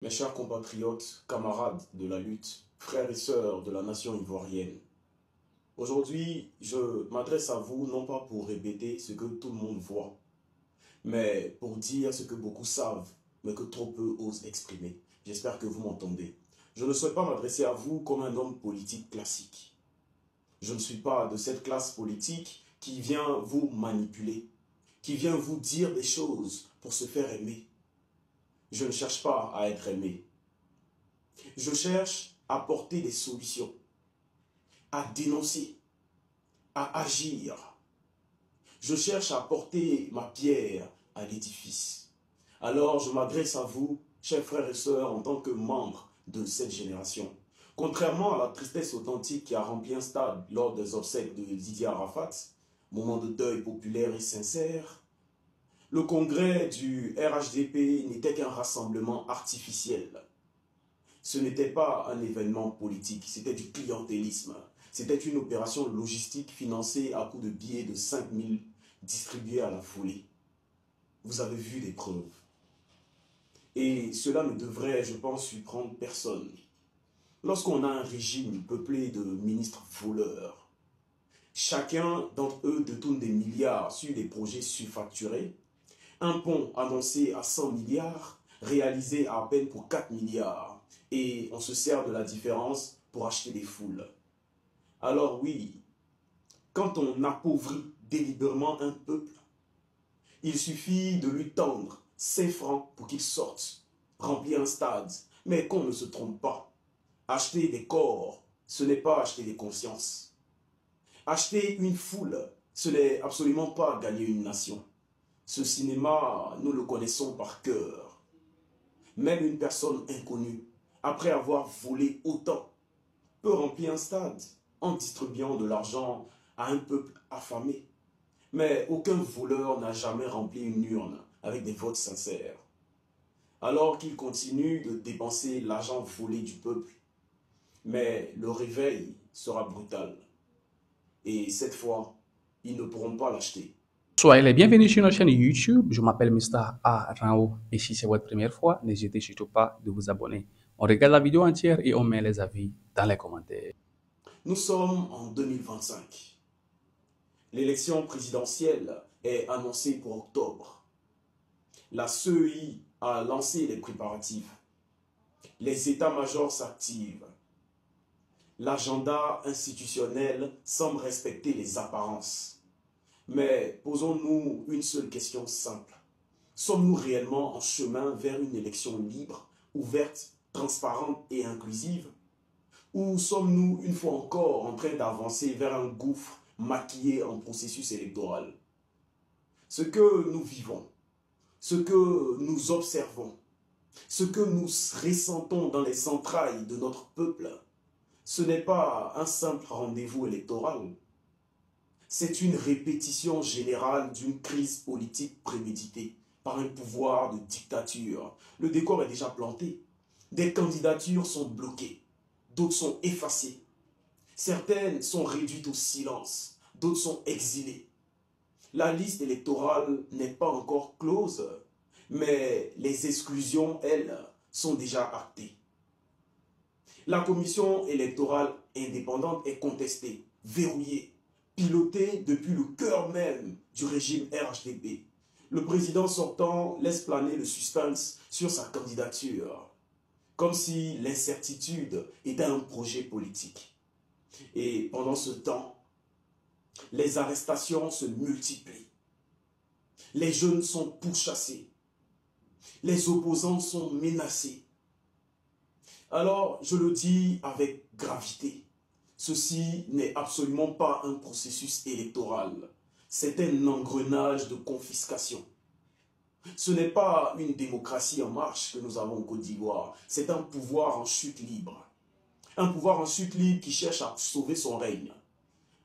Mes chers compatriotes, camarades de la lutte, frères et sœurs de la nation ivoirienne, aujourd'hui, je m'adresse à vous non pas pour répéter ce que tout le monde voit, mais pour dire ce que beaucoup savent, mais que trop peu osent exprimer. J'espère que vous m'entendez. Je ne souhaite pas m'adresser à vous comme un homme politique classique. Je ne suis pas de cette classe politique qui vient vous manipuler, qui vient vous dire des choses pour se faire aimer. Je ne cherche pas à être aimé. Je cherche à porter des solutions, à dénoncer, à agir. Je cherche à porter ma pierre à l'édifice. Alors je m'adresse à vous, chers frères et sœurs, en tant que membres de cette génération. Contrairement à la tristesse authentique qui a rempli un stade lors des obsèques de Didier Arafat, moment de deuil populaire et sincère, le congrès du RHDP n'était qu'un rassemblement artificiel. Ce n'était pas un événement politique, c'était du clientélisme. C'était une opération logistique financée à coups de billets de 5 000 distribués à la foulée. Vous avez vu des preuves. Et cela ne devrait, je pense, surprendre personne. Lorsqu'on a un régime peuplé de ministres voleurs, chacun d'entre eux détourne des milliards sur des projets surfacturés, un pont annoncé à 100 milliards, réalisé à peine pour 4 milliards, et on se sert de la différence pour acheter des foules. Alors oui, quand on appauvrit délibérément un peuple, il suffit de lui tendre 5 francs pour qu'il sorte, remplir un stade, mais qu'on ne se trompe pas. Acheter des corps, ce n'est pas acheter des consciences. Acheter une foule, ce n'est absolument pas gagner une nation. Ce cinéma, nous le connaissons par cœur. Même une personne inconnue, après avoir volé autant, peut remplir un stade en distribuant de l'argent à un peuple affamé. Mais aucun voleur n'a jamais rempli une urne avec des votes sincères. Alors qu'il continue de dépenser l'argent volé du peuple, mais le réveil sera brutal. Et cette fois, ils ne pourront pas l'acheter. Soyez les bienvenus sur notre chaîne YouTube. Je m'appelle Mr. A. Rao et si c'est votre première fois, n'hésitez surtout pas de vous abonner. On regarde la vidéo entière et on met les avis dans les commentaires. Nous sommes en 2025. L'élection présidentielle est annoncée pour octobre. La CEI a lancé les préparatifs. Les états-majors s'activent. L'agenda institutionnel semble respecter les apparences. Mais posons-nous une seule question simple. Sommes-nous réellement en chemin vers une élection libre, ouverte, transparente et inclusive? Ou sommes-nous une fois encore en train d'avancer vers un gouffre maquillé en processus électoral? Ce que nous vivons, ce que nous observons, ce que nous ressentons dans les entrailles de notre peuple, ce n'est pas un simple rendez-vous électoral. C'est une répétition générale d'une crise politique préméditée par un pouvoir de dictature. Le décor est déjà planté. Des candidatures sont bloquées, d'autres sont effacées. Certaines sont réduites au silence, d'autres sont exilées. La liste électorale n'est pas encore close, mais les exclusions, elles, sont déjà actées. La commission électorale indépendante est contestée, verrouillée, pilotée depuis le cœur même du régime RHDP. Le président sortant laisse planer le suspense sur sa candidature, comme si l'incertitude était un projet politique. Et pendant ce temps, les arrestations se multiplient. Les jeunes sont pourchassés. Les opposants sont menacés. Alors, je le dis avec gravité, ceci n'est absolument pas un processus électoral. C'est un engrenage de confiscation. Ce n'est pas une démocratie en marche que nous avons en Côte d'Ivoire, c'est un pouvoir en chute libre. Un pouvoir en chute libre qui cherche à sauver son règne,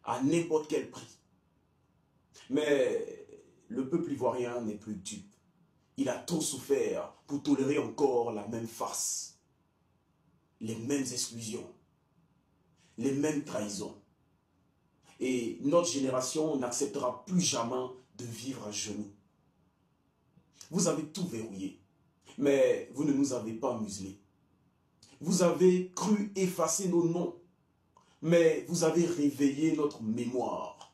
à n'importe quel prix. Mais le peuple ivoirien n'est plus dupe. Il a trop souffert pour tolérer encore la même farce, les mêmes exclusions, les mêmes trahisons. Et notre génération n'acceptera plus jamais de vivre à genoux. Vous avez tout verrouillé. Mais vous ne nous avez pas muselés. Vous avez cru effacer nos noms, mais vous avez réveillé notre mémoire.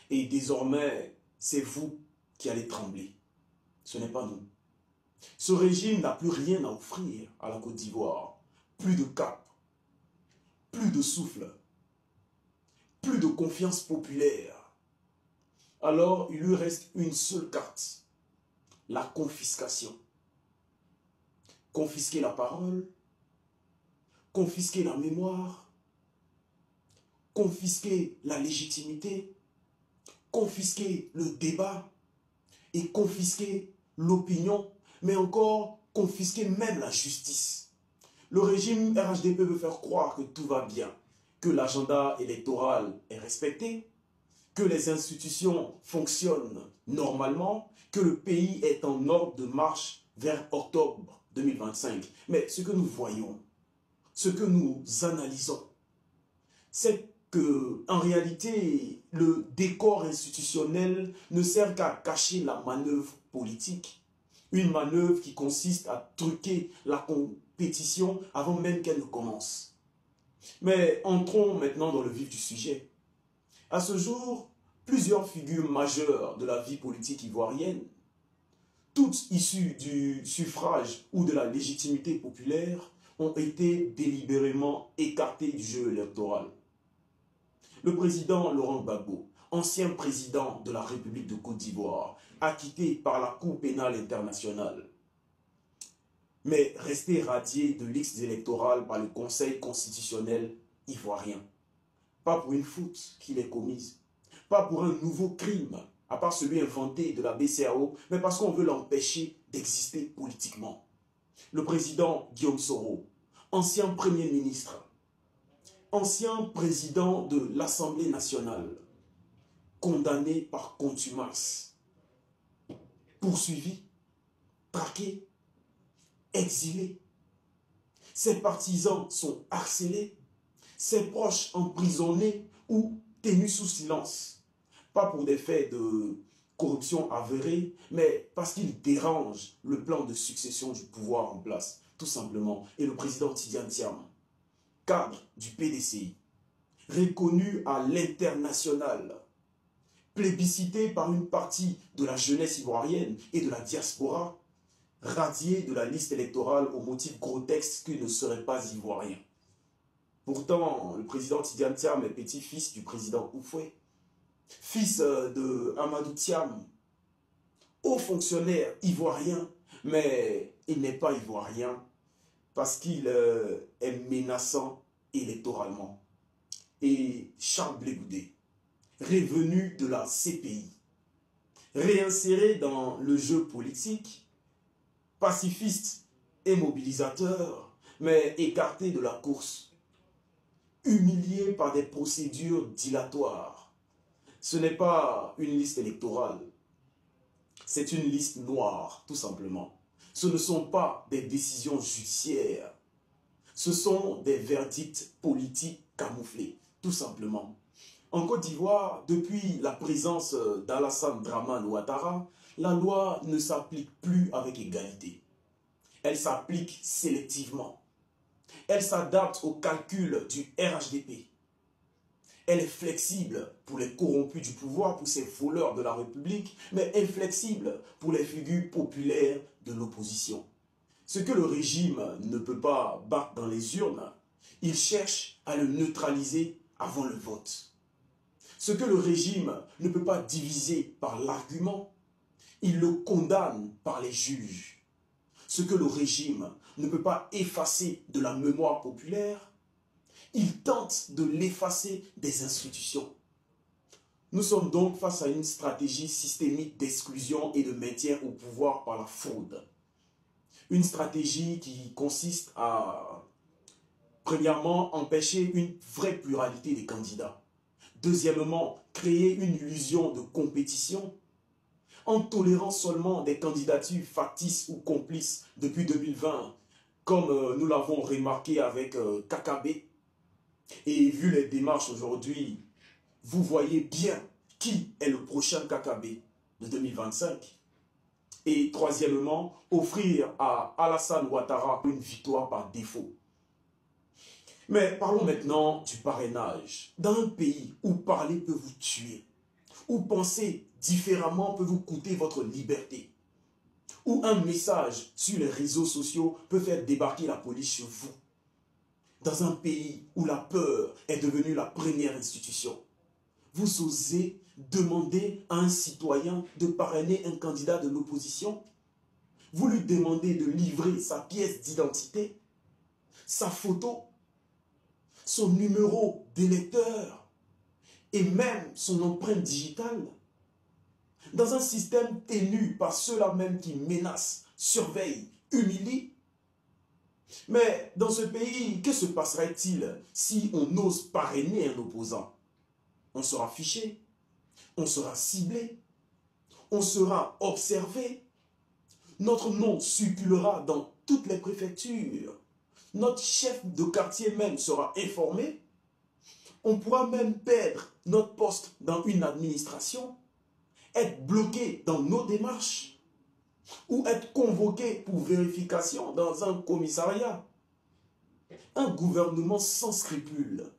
Et désormais, c'est vous qui allez trembler. Ce n'est pas nous. Ce régime n'a plus rien à offrir à la Côte d'Ivoire. Plus de cap, plus de souffle, plus de confiance populaire. Alors, il lui reste une seule carte, la confiscation. Confisquer la parole, confisquer la mémoire, confisquer la légitimité, confisquer le débat et confisquer l'opinion, mais encore confisquer même la justice. Le régime RHDP veut faire croire que tout va bien, que l'agenda électoral est respecté, que les institutions fonctionnent normalement, que le pays est en ordre de marche vers octobre 2025. Mais ce que nous voyons, ce que nous analysons, c'est que, en réalité, le décor institutionnel ne sert qu'à cacher la manœuvre politique. Une manœuvre qui consiste à truquer la compétition avant même qu'elle ne commence. Mais entrons maintenant dans le vif du sujet. À ce jour, plusieurs figures majeures de la vie politique ivoirienne, toutes issues du suffrage ou de la légitimité populaire, ont été délibérément écartées du jeu électoral. Le président Laurent Gbagbo, ancien président de la République de Côte d'Ivoire, acquitté par la Cour pénale internationale, mais resté radié de liste électorale par le Conseil constitutionnel ivoirien. Pas pour une faute qu'il ait commise, pas pour un nouveau crime, à part celui inventé de la BCEAO, mais parce qu'on veut l'empêcher d'exister politiquement. Le président Guillaume Soro, ancien Premier ministre, ancien président de l'Assemblée nationale, condamné par contumace, poursuivi, traqué, exilé. Ses partisans sont harcelés, ses proches emprisonnés ou tenus sous silence. Pas pour des faits de corruption avérés, mais parce qu'ils dérangent le plan de succession du pouvoir en place, tout simplement. Et le président Tidiane Thiam, cadre du PDCI, reconnu à l'international, plébiscité par une partie de la jeunesse ivoirienne et de la diaspora, radié de la liste électorale au motif grotesque qu'il ne serait pas ivoirien. Pourtant, le président Tidiane Thiam est petit-fils du président Houphouët, fils de Amadou Thiam, haut fonctionnaire ivoirien, mais il n'est pas ivoirien parce qu'il est menaçant électoralement. Et Charles Blé Goudé, revenu de la CPI, réinséré dans le jeu politique, pacifiste et mobilisateur, mais écarté de la course, humilié par des procédures dilatoires. Ce n'est pas une liste électorale, c'est une liste noire, tout simplement. Ce ne sont pas des décisions judiciaires, ce sont des verdicts politiques camouflés, tout simplement. En Côte d'Ivoire, depuis la présence d'Alassane Dramane Ouattara, la loi ne s'applique plus avec égalité. Elle s'applique sélectivement. Elle s'adapte au calcul du RHDP. Elle est flexible pour les corrompus du pouvoir, pour ces voleurs de la République, mais inflexible pour les figures populaires de l'opposition. Ce que le régime ne peut pas battre dans les urnes, il cherche à le neutraliser avant le vote. Ce que le régime ne peut pas diviser par l'argument, il le condamne par les juges. Ce que le régime ne peut pas effacer de la mémoire populaire, il tente de l'effacer des institutions. Nous sommes donc face à une stratégie systémique d'exclusion et de maintien au pouvoir par la fraude. Une stratégie qui consiste à, premièrement, empêcher une vraie pluralité des candidats. Deuxièmement, créer une illusion de compétition en tolérant seulement des candidatures factices ou complices depuis 2020, comme nous l'avons remarqué avec KKB. Et vu les démarches aujourd'hui, vous voyez bien qui est le prochain KKB de 2025. Et troisièmement, offrir à Alassane Ouattara une victoire par défaut. Mais parlons maintenant du parrainage. Dans un pays où parler peut vous tuer, où penser différemment peut vous coûter votre liberté, où un message sur les réseaux sociaux peut faire débarquer la police chez vous, dans un pays où la peur est devenue la première institution, vous osez demander à un citoyen de parrainer un candidat de l'opposition? Vous lui demandez de livrer sa pièce d'identité, sa photo, son numéro d'électeur et même son empreinte digitale, dans un système tenu par ceux-là même qui menacent, surveillent, humilient. Mais dans ce pays, que se passerait-il si on ose parrainer un opposant? On sera fiché, on sera ciblé, on sera observé, notre nom circulera dans toutes les préfectures, notre chef de quartier même sera informé, on pourra même perdre notre poste dans une administration, être bloqué dans nos démarches, ou être convoqué pour vérification dans un commissariat. Un gouvernement sans scrupules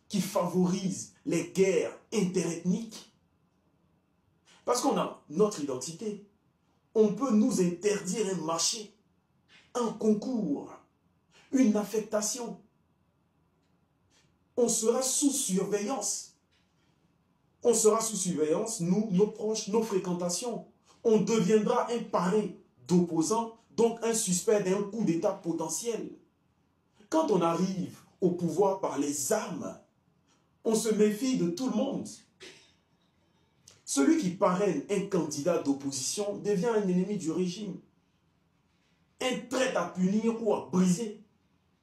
qui favorise les guerres interethniques. Parce qu'on a notre identité. On peut nous interdire un marché, un concours, une affectation. On sera sous surveillance. On sera sous surveillance, nous, nos proches, nos fréquentations. On deviendra un parrain d'opposants, donc un suspect d'un coup d'État potentiel. Quand on arrive au pouvoir par les armes, on se méfie de tout le monde. Celui qui parraine un candidat d'opposition devient un ennemi du régime. Un trait à punir ou à briser.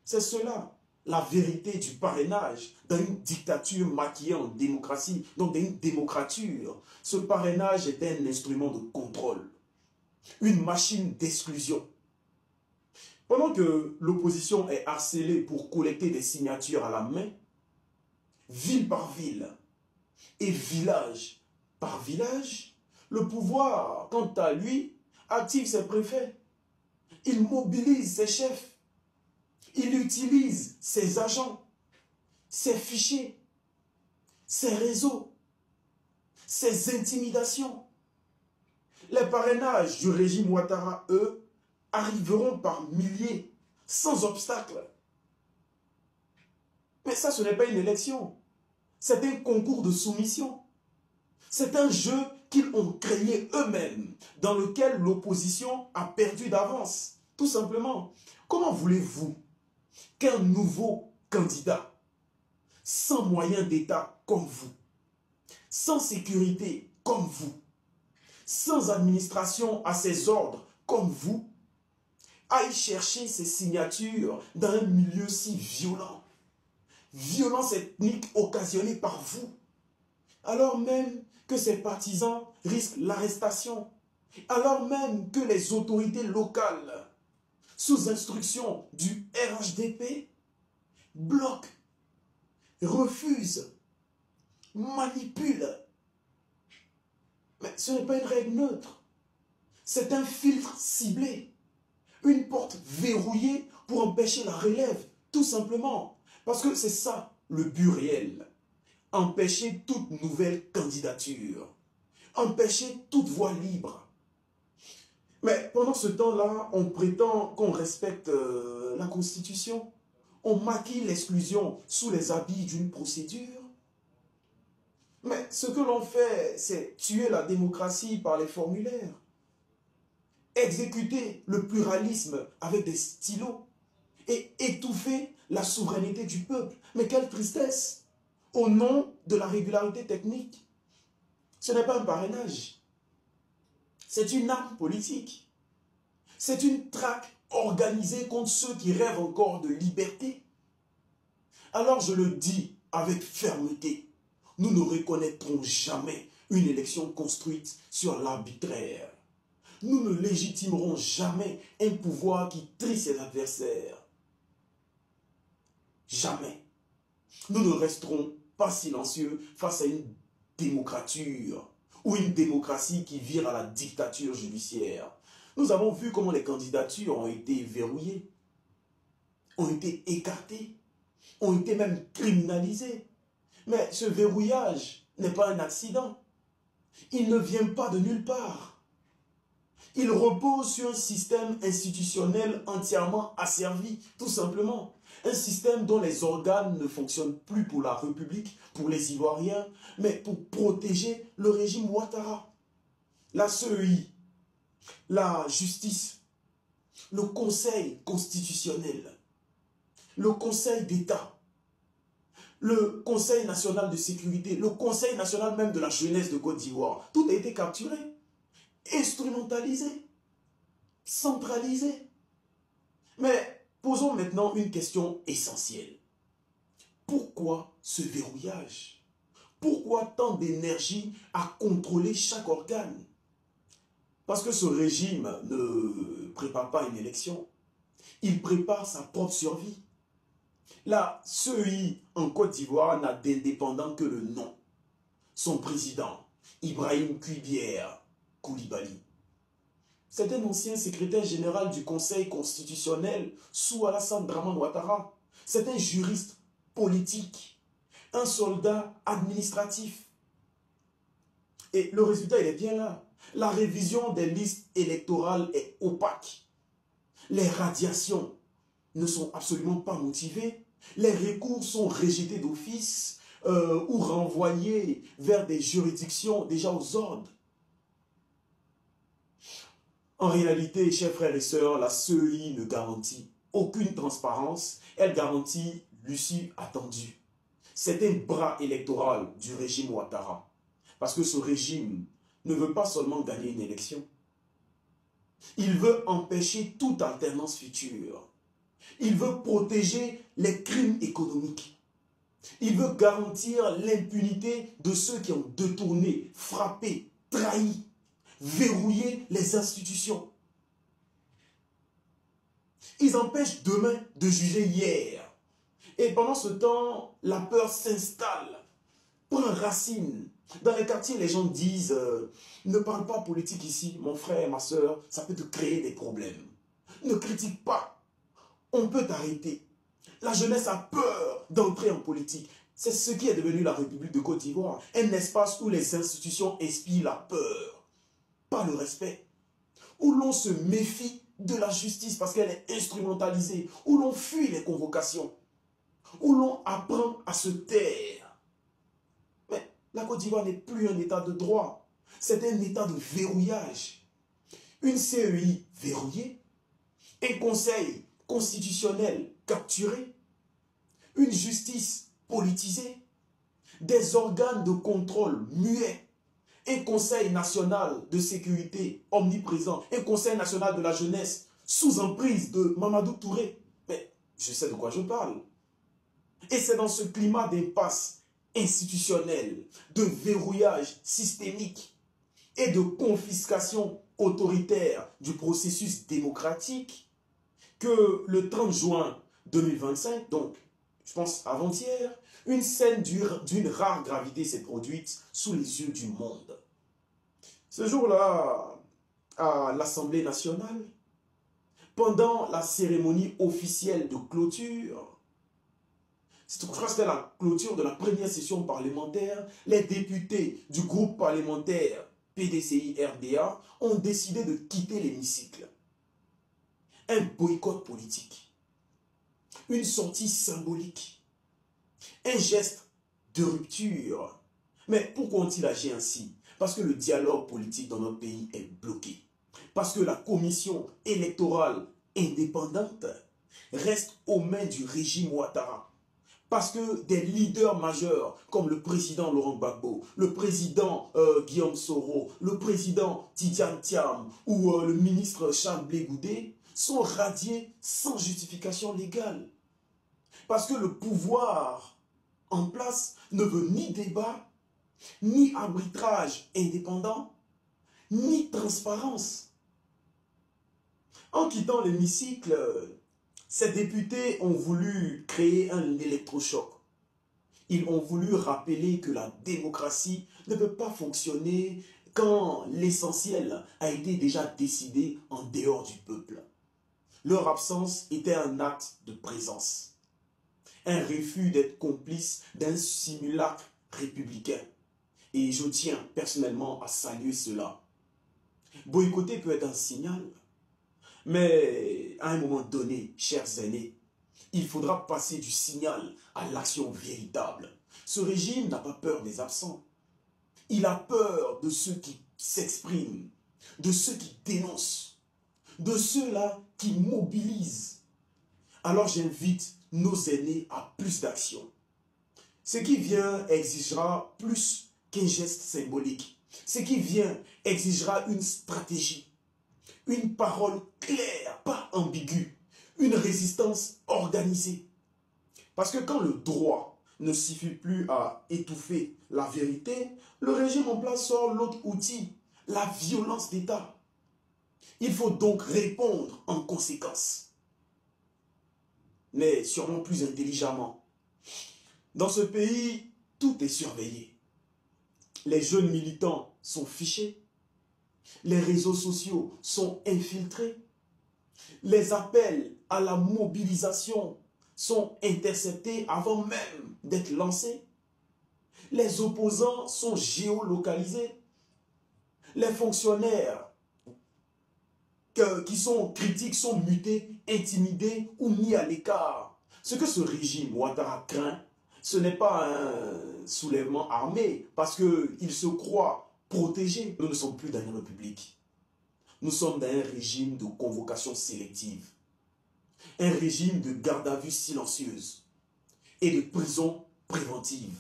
C'est cela, la vérité du parrainage dans une dictature maquillée en démocratie, donc dans une démocrature. Ce parrainage est un instrument de contrôle, une machine d'exclusion. Pendant que l'opposition est harcelée pour collecter des signatures à la main, ville par ville et village par village, le pouvoir, quant à lui, active ses préfets. Il mobilise ses chefs. Il utilise ses agents, ses fichiers, ses réseaux, ses intimidations. Les parrainages du régime Ouattara, eux, arriveront par milliers, sans obstacle. Mais ça, ce n'est pas une élection. C'est un concours de soumission. C'est un jeu qu'ils ont créé eux-mêmes, dans lequel l'opposition a perdu d'avance. Tout simplement. Comment voulez-vous qu'un nouveau candidat, sans moyens d'État comme vous, sans sécurité comme vous, sans administration à ses ordres comme vous, aille chercher ses signatures dans un milieu si violent, violence ethnique occasionnée par vous, alors même que ses partisans risquent l'arrestation, alors même que les autorités locales, sous instruction du RHDP, bloquent, refusent, manipulent. Mais ce n'est pas une règle neutre. C'est un filtre ciblé, une porte verrouillée pour empêcher la relève, tout simplement. Parce que c'est ça le but réel. Empêcher toute nouvelle candidature. Empêcher toute voie libre. Mais pendant ce temps-là, on prétend qu'on respecte la Constitution. On maquille l'exclusion sous les habits d'une procédure. Mais ce que l'on fait, c'est tuer la démocratie par les formulaires. Exécuter le pluralisme avec des stylos. Et étouffer la souveraineté du peuple. Mais quelle tristesse! Au nom de la régularité technique. Ce n'est pas un parrainage. C'est une arme politique. C'est une traque organisée contre ceux qui rêvent encore de liberté. Alors je le dis avec fermeté, nous ne reconnaîtrons jamais une élection construite sur l'arbitraire. Nous ne légitimerons jamais un pouvoir qui trie ses adversaires. Jamais. Nous ne resterons pas silencieux face à une démocrature ou une démocratie qui vire à la dictature judiciaire. Nous avons vu comment les candidatures ont été verrouillées, ont été écartées, ont été même criminalisées. Mais ce verrouillage n'est pas un accident. Il ne vient pas de nulle part. Il repose sur un système institutionnel entièrement asservi, tout simplement. Un système dont les organes ne fonctionnent plus pour la République, pour les Ivoiriens, mais pour protéger le régime Ouattara. La CEI, la justice, le Conseil constitutionnel, le Conseil d'État, le Conseil national de sécurité, le Conseil national même de la jeunesse de Côte d'Ivoire, tout a été capturé, instrumentalisé, centralisé. Mais posons maintenant une question essentielle. Pourquoi ce verrouillage? Pourquoi tant d'énergie à contrôler chaque organe? Parce que ce régime ne prépare pas une élection. Il prépare sa propre survie. La CEI en Côte d'Ivoire n'a d'indépendant que le nom. Son président, Ibrahim Kuibière Koulibaly. C'est un ancien secrétaire général du Conseil constitutionnel sous Alassane Dramane Ouattara. C'est un juriste politique, un soldat administratif. Et le résultat, il est bien là. La révision des listes électorales est opaque. Les radiations ne sont absolument pas motivées. Les recours sont rejetés d'office ou renvoyés vers des juridictions déjà aux ordres. En réalité, chers frères et sœurs, la CEI ne garantit aucune transparence. Elle garantit l'issue attendue. C'est un bras électoral du régime Ouattara. Parce que ce régime ne veut pas seulement gagner une élection. Il veut empêcher toute alternance future. Il veut protéger les crimes économiques. Il veut garantir l'impunité de ceux qui ont détourné, frappé, trahi, verrouillé les institutions. Ils empêchent demain de juger hier. Et pendant ce temps, la peur s'installe, prend racine. Dans les quartiers, les gens disent ne parle pas politique ici, mon frère, ma soeur, ça peut te créer des problèmes. Ne critique pas. On peut t'arrêter. La jeunesse a peur d'entrer en politique. C'est ce qui est devenu la République de Côte d'Ivoire. Un espace où les institutions inspirent la peur, pas le respect. Où l'on se méfie de la justice parce qu'elle est instrumentalisée. Où l'on fuit les convocations. Où l'on apprend à se taire. Mais la Côte d'Ivoire n'est plus un état de droit. C'est un état de verrouillage. Une CEI verrouillée. Un conseil constitutionnel capturé. Une justice politisée. Des organes de contrôle muets. Un conseil national de sécurité omniprésent. Un conseil national de la jeunesse sous emprise de Mamadou Touré. Mais je sais de quoi je parle. Et c'est dans ce climat d'impasse institutionnelle, de verrouillage systémique et de confiscation autoritaire du processus démocratique que le 30 juin 2025, donc je pense avant-hier, une scène d'une rare gravité s'est produite sous les yeux du monde. Ce jour-là, à l'Assemblée nationale, pendant la cérémonie officielle de clôture, je crois que c'était la clôture de la première session parlementaire, les députés du groupe parlementaire PDCI-RDA ont décidé de quitter l'hémicycle. Un boycott politique, une sortie symbolique, un geste de rupture. Mais pourquoi ont-ils agi ainsi? Parce que le dialogue politique dans notre pays est bloqué. Parce que la commission électorale indépendante reste aux mains du régime Ouattara. Parce que des leaders majeurs comme le président Laurent Gbagbo, le président Guillaume Soro, le président Tidiane Thiam ou le ministre Charles Blé Goudé sont radiés sans justification légale. Parce que le pouvoir en place ne veut ni débat, ni arbitrage indépendant, ni transparence. En quittant l'hémicycle, ces députés ont voulu créer un électrochoc. Ils ont voulu rappeler que la démocratie ne peut pas fonctionner quand l'essentiel a été déjà décidé en dehors du peuple. Leur absence était un acte de présence, un refus d'être complice d'un simulacre républicain. Et je tiens personnellement à saluer cela. Boycotter peut être un signal, mais à un moment donné, chers aînés, il faudra passer du signal à l'action véritable. Ce régime n'a pas peur des absents. Il a peur de ceux qui s'expriment, de ceux qui dénoncent, de ceux-là qui mobilisent. Alors j'invite nos aînés à plus d'action. Ce qui vient exigera plus qu'un geste symbolique. Ce qui vient exigera une stratégie, une parole claire, pas ambiguë, une résistance organisée. Parce que quand le droit ne suffit plus à étouffer la vérité, le régime en place sort l'autre outil, la violence d'État. Il faut donc répondre en conséquence, mais sûrement plus intelligemment. Dans ce pays, tout est surveillé. Les jeunes militants sont fichés, les réseaux sociaux sont infiltrés, les appels à la mobilisation sont interceptés avant même d'être lancés, les opposants sont géolocalisés, les fonctionnaires qui sont critiques sont mutés, intimidés ou mis à l'écart. Ce que ce régime Ouattara craint, ce n'est pas un soulèvement armé, parce qu'il se croit protégé. Nous ne sommes plus dans une république. Nous sommes dans un régime de convocation sélective, un régime de garde à vue silencieuse et de prison préventive.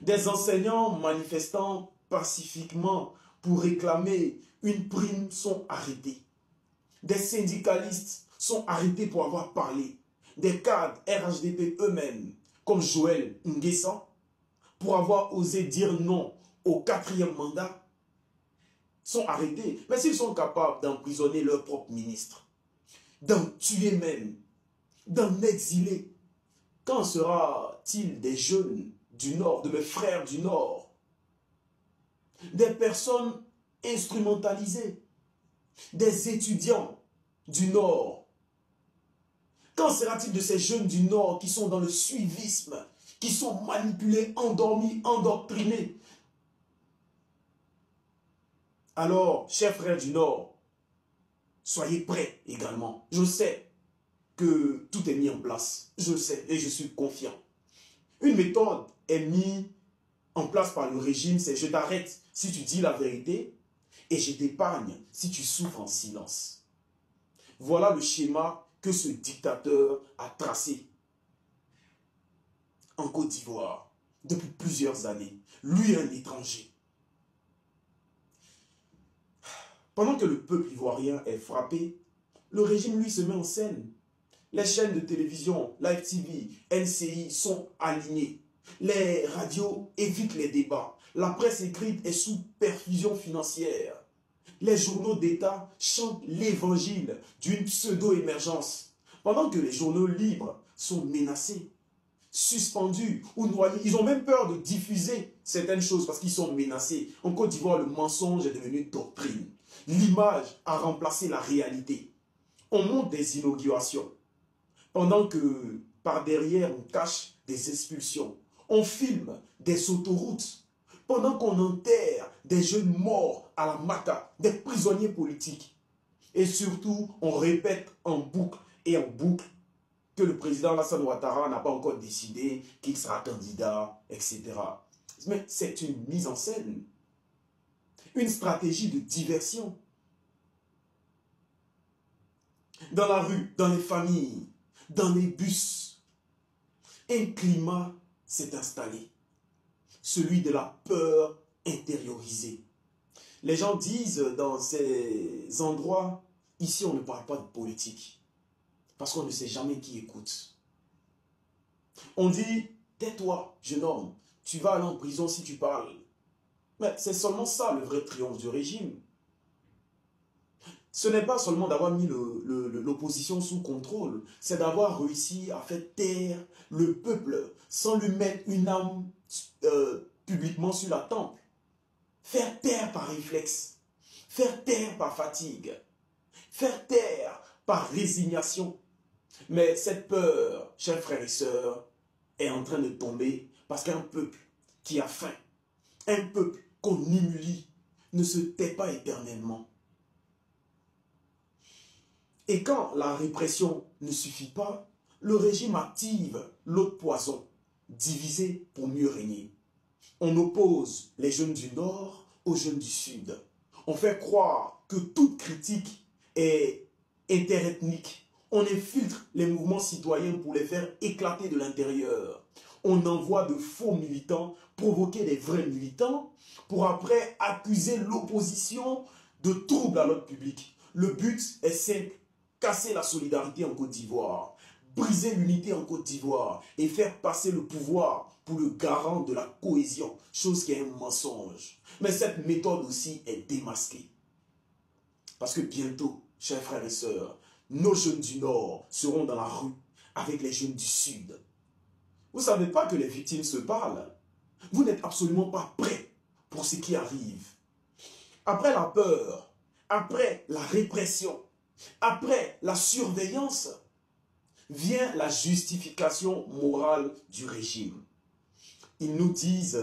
Des enseignants manifestant pacifiquement pour réclamer une prime sont arrêtés. Des syndicalistes sont arrêtés pour avoir parlé. Des cadres RHDP eux-mêmes, comme Joël Nguessan, pour avoir osé dire non au 4e mandat, sont arrêtés. Mais s'ils sont capables d'emprisonner leur propre ministre, d'en tuer même, d'en exiler, quand sera-t-il des jeunes du Nord, de mes frères du Nord, des personnes instrumentalisées, des étudiants du Nord? Quand sera-t-il de ces jeunes du Nord qui sont dans le suivisme, qui sont manipulés, endormis, endoctrinés? Alors, chers frères du Nord, soyez prêts également. Je sais que tout est mis en place. Je sais et je suis confiant. Une méthode est mise en place par le régime, c'est je t'arrête si tu dis la vérité et je t'épargne si tu souffres en silence. Voilà le schéma que ce dictateur a tracé en Côte d'Ivoire depuis plusieurs années. Lui, un étranger. Pendant que le peuple ivoirien est frappé, le régime, lui, se met en scène. Les chaînes de télévision, Live TV, NCI sont alignées. Les radios évitent les débats. La presse écrite est sous perfusion financière. Les journaux d'État chantent l'évangile d'une pseudo-émergence. Pendant que les journaux libres sont menacés, suspendus ou noyés. Ils ont même peur de diffuser certaines choses parce qu'ils sont menacés. En Côte d'Ivoire, le mensonge est devenu doctrine. L'image a remplacé la réalité. On monte des inaugurations pendant que par derrière on cache des expulsions. On filme des autoroutes pendant qu'on enterre des jeunes morts à la Mata, des prisonniers politiques. Et surtout, on répète en boucle et en boucle que le président Alassane Ouattara n'a pas encore décidé qu'il sera candidat, etc. Mais c'est une mise en scène, une stratégie de diversion. Dans la rue, dans les familles, dans les bus, un climat s'est installé, celui de la peur intériorisée. Les gens disent dans ces endroits, ici on ne parle pas de politique, parce qu'on ne sait jamais qui écoute. On dit, tais-toi, jeune homme, tu vas aller en prison si tu parles. Mais c'est seulement ça le vrai triomphe du régime. Ce n'est pas seulement d'avoir mis l'opposition sous contrôle, c'est d'avoir réussi à faire taire le peuple sans lui mettre une arme publiquement sur la tempe. faire taire par réflexe, faire taire par fatigue, faire taire par résignation. Mais cette peur, chers frères et sœurs, est en train de tomber parce qu'un peuple qui a faim, un peuple qu'on humilie, ne se tait pas éternellement. Et quand la répression ne suffit pas, le régime active l'autre poison, diviser pour mieux régner. On oppose les jeunes du Nord aux jeunes du Sud. On fait croire que toute critique est interethnique. On infiltre les mouvements citoyens pour les faire éclater de l'intérieur. On envoie de faux militants provoquer des vrais militants pour après accuser l'opposition de troubles à l'ordre public. Le but est simple, casser la solidarité en Côte d'Ivoire, briser l'unité en Côte d'Ivoire et faire passer le pouvoir pour le garant de la cohésion, chose qui est un mensonge. Mais cette méthode aussi est démasquée. Parce que bientôt, chers frères et sœurs, nos jeunes du Nord seront dans la rue avec les jeunes du Sud. Vous ne savez pas que les victimes se parlent. Vous n'êtes absolument pas prêts pour ce qui arrive. Après la peur, après la répression, après la surveillance, vient la justification morale du régime. Ils nous disent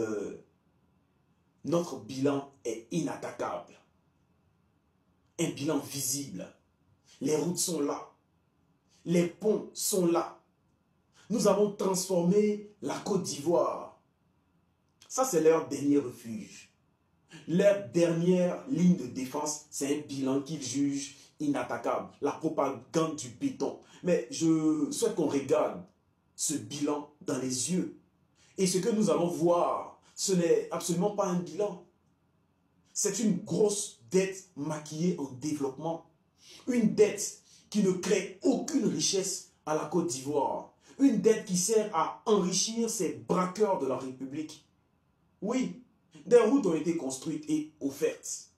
notre bilan est inattaquable. Un bilan visible. Les routes sont là. Les ponts sont là. Nous avons transformé la Côte d'Ivoire. Ça, c'est leur dernier refuge. Leur dernière ligne de défense, c'est un bilan qu'ils jugent inattaquable. La propagande du béton. Mais je souhaite qu'on regarde ce bilan dans les yeux. Et ce que nous allons voir, ce n'est absolument pas un bilan. C'est une grosse dette maquillée en développement. Une dette qui ne crée aucune richesse à la Côte d'Ivoire. Une dette qui sert à enrichir ces braqueurs de la République. Oui, des routes ont été construites et offertes.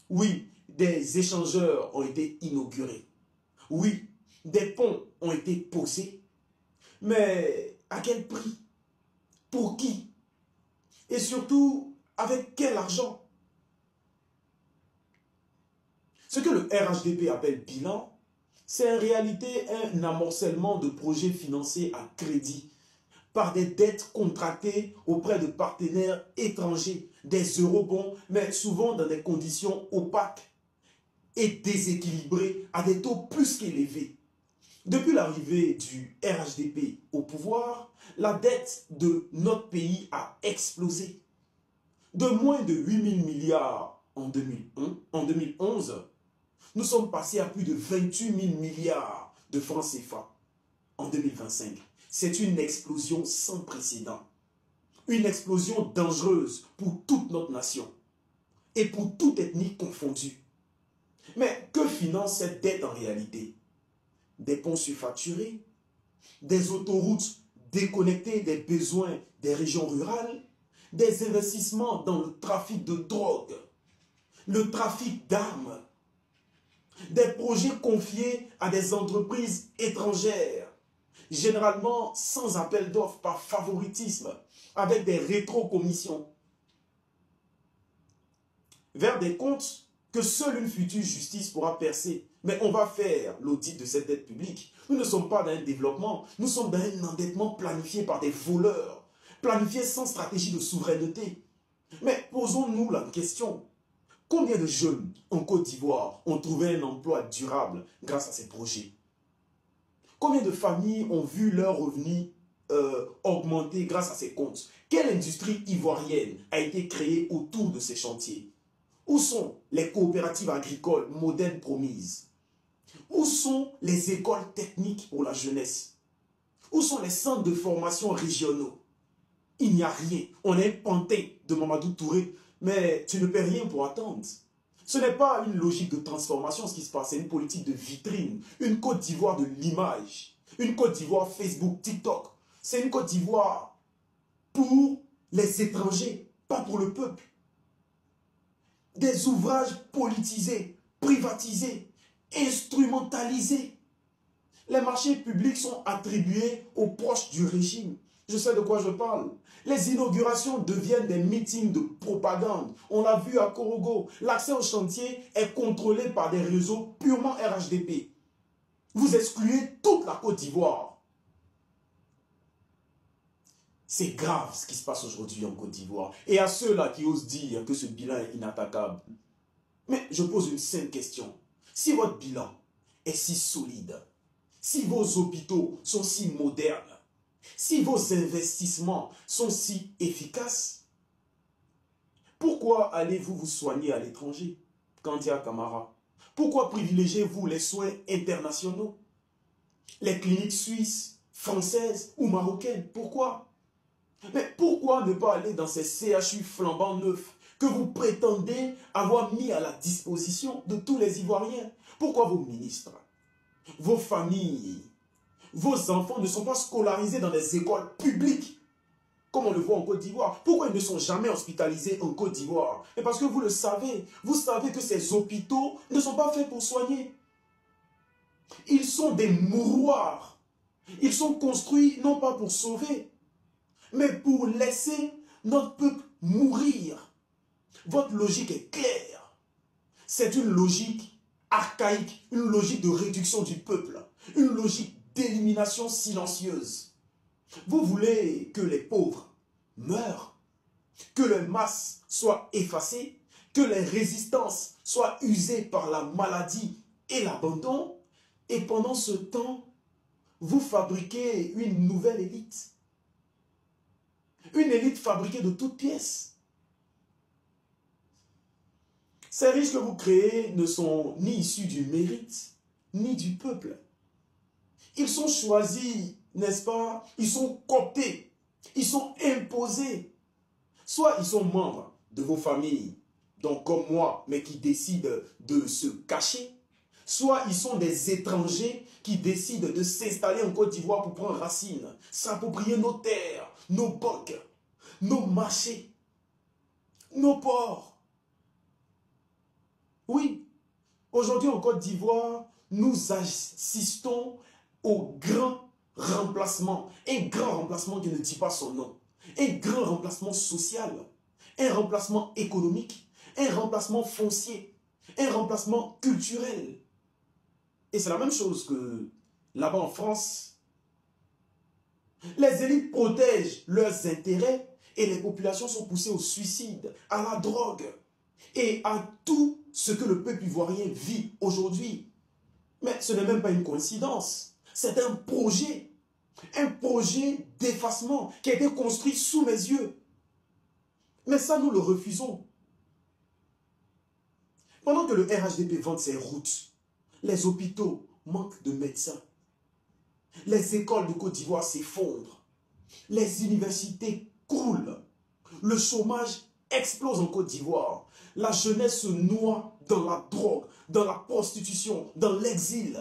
Oui, des échangeurs ont été inaugurés. Oui, des ponts ont été posés. Mais à quel prix? Pour qui? Et surtout, avec quel argent? Ce que le RHDP appelle bilan, c'est en réalité un amorcellement de projets financés à crédit par des dettes contractées auprès de partenaires étrangers, des eurobonds, mais souvent dans des conditions opaques et déséquilibrées à des taux plus qu'élevés. Depuis l'arrivée du RHDP au pouvoir, la dette de notre pays a explosé. De moins de 8 000 milliards en 2011, nous sommes passés à plus de 28 000 milliards de francs CFA en 2025. C'est une explosion sans précédent. Une explosion dangereuse pour toute notre nation et pour toute ethnie confondue. Mais que finance cette dette en réalité? Des ponts surfacturés, des autoroutes déconnectées des besoins des régions rurales, des investissements dans le trafic de drogue, le trafic d'armes, des projets confiés à des entreprises étrangères, généralement sans appel d'offres par favoritisme, avec des rétrocommissions, vers des comptes que seule une future justice pourra percer. Mais on va faire l'audit de cette dette publique. Nous ne sommes pas dans un développement, nous sommes dans un endettement planifié par des voleurs, planifié sans stratégie de souveraineté. Mais posons-nous la question. Combien de jeunes en Côte d'Ivoire ont trouvé un emploi durable grâce à ces projets? Combien de familles ont vu leurs revenus augmenter grâce à ces comptes? Quelle industrie ivoirienne a été créée autour de ces chantiers? Où sont les coopératives agricoles modernes promises? Où sont les écoles techniques pour la jeunesse? Où sont les centres de formation régionaux? Il n'y a rien. On est un pantin de Mamadou Touré. Mais tu ne paies rien pour attendre. Ce n'est pas une logique de transformation ce qui se passe, c'est une politique de vitrine, une Côte d'Ivoire de l'image, une Côte d'Ivoire Facebook, TikTok. C'est une Côte d'Ivoire pour les étrangers, pas pour le peuple. Des ouvrages politisés, privatisés, instrumentalisés. Les marchés publics sont attribués aux proches du régime. Je sais de quoi je parle. Les inaugurations deviennent des meetings de propagande. On l'a vu à Korogo. L'accès au chantier est contrôlé par des réseaux purement RHDP. Vous excluez toute la Côte d'Ivoire. C'est grave ce qui se passe aujourd'hui en Côte d'Ivoire. Et à ceux-là qui osent dire que ce bilan est inattaquable. Mais je pose une simple question. Si votre bilan est si solide, si vos hôpitaux sont si modernes, si vos investissements sont si efficaces, pourquoi allez-vous vous soigner à l'étranger, Kandia Camara? Pourquoi privilégiez-vous les soins internationaux? Les cliniques suisses, françaises ou marocaines? Pourquoi? Mais pourquoi ne pas aller dans ces CHU flambant neufs que vous prétendez avoir mis à la disposition de tous les Ivoiriens? Pourquoi vos ministres, vos familles, vos enfants ne sont pas scolarisés dans des écoles publiques, comme on le voit en Côte d'Ivoire? Pourquoi ils ne sont jamais hospitalisés en Côte d'Ivoire? Et parce que vous le savez, vous savez que ces hôpitaux ne sont pas faits pour soigner. Ils sont des mouroirs. Ils sont construits non pas pour sauver, mais pour laisser notre peuple mourir. Votre logique est claire. C'est une logique archaïque, une logique de réduction du peuple, une logique d'élimination silencieuse. Vous voulez que les pauvres meurent, que les masses soient effacées, que les résistances soient usées par la maladie et l'abandon, et pendant ce temps, vous fabriquez une nouvelle élite. Une élite fabriquée de toutes pièces. Ces riches que vous créez ne sont ni issus du mérite, ni du peuple. Ils sont choisis, n'est-ce pas? Ils sont cooptés, ils sont imposés. Soit ils sont membres de vos familles, donc comme moi, mais qui décident de se cacher. Soit ils sont des étrangers qui décident de s'installer en Côte d'Ivoire pour prendre racine, s'approprier nos terres, nos banques, nos marchés, nos ports. Oui, aujourd'hui en Côte d'Ivoire, nous assistons au grand remplacement. Un grand remplacement qui ne dit pas son nom. Un grand remplacement social. Un remplacement économique. Un remplacement foncier. Un remplacement culturel. Et c'est la même chose que là-bas en France. Les élites protègent leurs intérêts et les populations sont poussées au suicide, à la drogue et à tout ce que le peuple ivoirien vit aujourd'hui. Mais ce n'est même pas une coïncidence. C'est un projet d'effacement qui a été construit sous mes yeux. Mais ça, nous le refusons. Pendant que le RHDP vende ses routes, les hôpitaux manquent de médecins. Les écoles de Côte d'Ivoire s'effondrent. Les universités coulent. Le chômage explose en Côte d'Ivoire. La jeunesse se noie dans la drogue, dans la prostitution, dans l'exil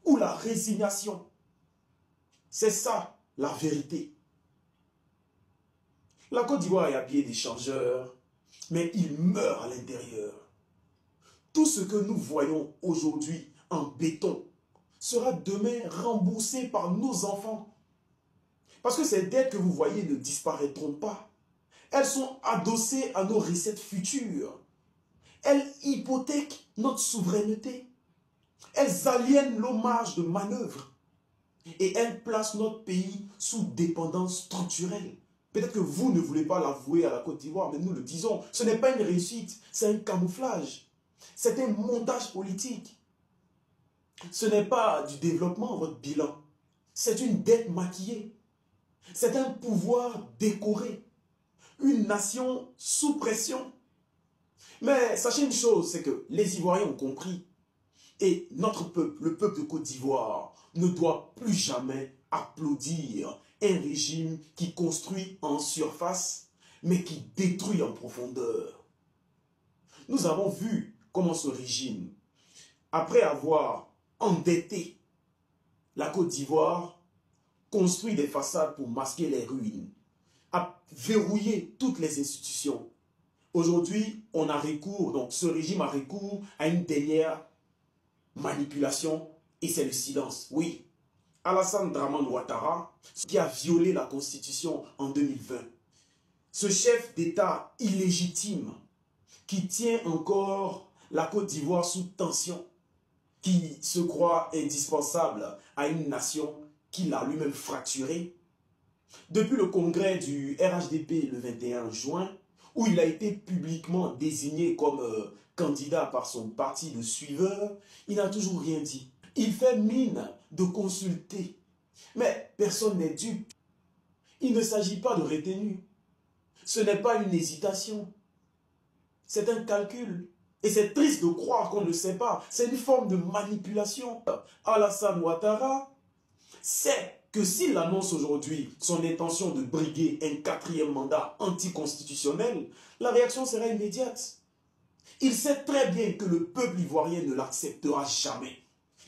ou la résignation. C'est ça la vérité. La Côte d'Ivoire est habillée d'échangeurs, mais ils meurent à l'intérieur. Tout ce que nous voyons aujourd'hui en béton sera demain remboursé par nos enfants. Parce que ces dettes que vous voyez ne disparaîtront pas. Elles sont adossées à nos recettes futures. Elles hypothèquent notre souveraineté. Elles aliènent nos marges de manœuvre. Et elles placent notre pays sous dépendance structurelle. Peut-être que vous ne voulez pas l'avouer à la Côte d'Ivoire, mais nous le disons. Ce n'est pas une réussite, c'est un camouflage. C'est un montage politique. Ce n'est pas du développement, votre bilan. C'est une dette maquillée. C'est un pouvoir décoré. Une nation sous pression. Mais sachez une chose, c'est que les Ivoiriens ont compris. Et notre peuple, le peuple de Côte d'Ivoire, ne doit plus jamais applaudir un régime qui construit en surface, mais qui détruit en profondeur. Nous avons vu comment ce régime, après avoir endetté la Côte d'Ivoire, construit des façades pour masquer les ruines, a verrouillé toutes les institutions. Aujourd'hui, on a recours, donc ce régime a recours à une dernière manipulation, et c'est le silence. Oui, Alassane Dramane Ouattara, qui a violé la Constitution en 2020. Ce chef d'État illégitime qui tient encore la Côte d'Ivoire sous tension, qui se croit indispensable à une nation qu'il a lui-même fracturée. Depuis le congrès du RHDP le 21 juin, où il a été publiquement désigné comme candidat par son parti de suiveurs, il n'a toujours rien dit. Il fait mine de consulter, mais personne n'est dupe. Il ne s'agit pas de retenue. Ce n'est pas une hésitation. C'est un calcul. Et c'est triste de croire qu'on ne le sait pas. C'est une forme de manipulation. Alassane Ouattara sait que s'il annonce aujourd'hui son intention de briguer un 4e mandat anticonstitutionnel, la réaction sera immédiate. Il sait très bien que le peuple ivoirien ne l'acceptera jamais.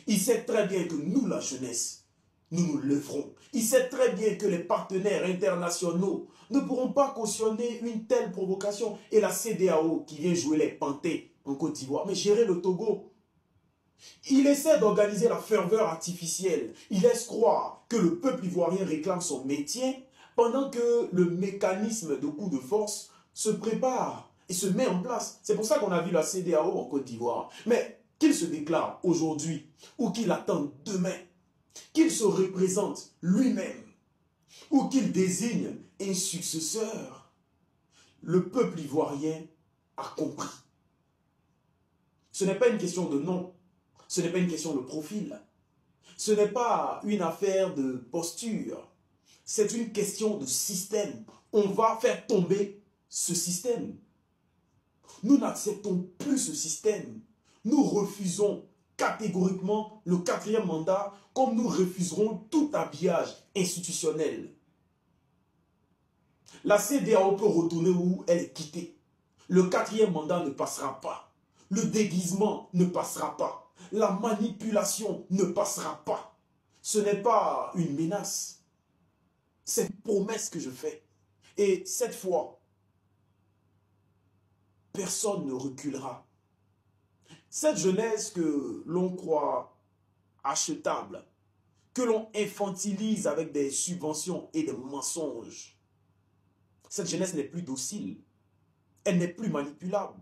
Il sait très bien que nous, la jeunesse, nous nous lèverons. Il sait très bien que les partenaires internationaux ne pourront pas cautionner une telle provocation. Et la CEDEAO qui vient jouer les pantés en Côte d'Ivoire, mais gérer le Togo. Il essaie d'organiser la ferveur artificielle. Il laisse croire que le peuple ivoirien réclame son maintien pendant que le mécanisme de coup de force se prépare et se met en place. C'est pour ça qu'on a vu la CEDEAO en Côte d'Ivoire. Mais qu'il se déclare aujourd'hui ou qu'il attende demain, qu'il se représente lui-même ou qu'il désigne un successeur, le peuple ivoirien a compris. Ce n'est pas une question de nom, ce n'est pas une question de profil, ce n'est pas une affaire de posture, c'est une question de système. On va faire tomber ce système. Nous n'acceptons plus ce système. Nous refusons catégoriquement le 4e mandat, comme nous refuserons tout habillage institutionnel. La CEDEAO peut retourner où elle est quittée. Le 4e mandat ne passera pas. Le déguisement ne passera pas. La manipulation ne passera pas. Ce n'est pas une menace. C'est une promesse que je fais. Et cette fois, personne ne reculera. Cette jeunesse que l'on croit achetable, que l'on infantilise avec des subventions et des mensonges, cette jeunesse n'est plus docile. Elle n'est plus manipulable.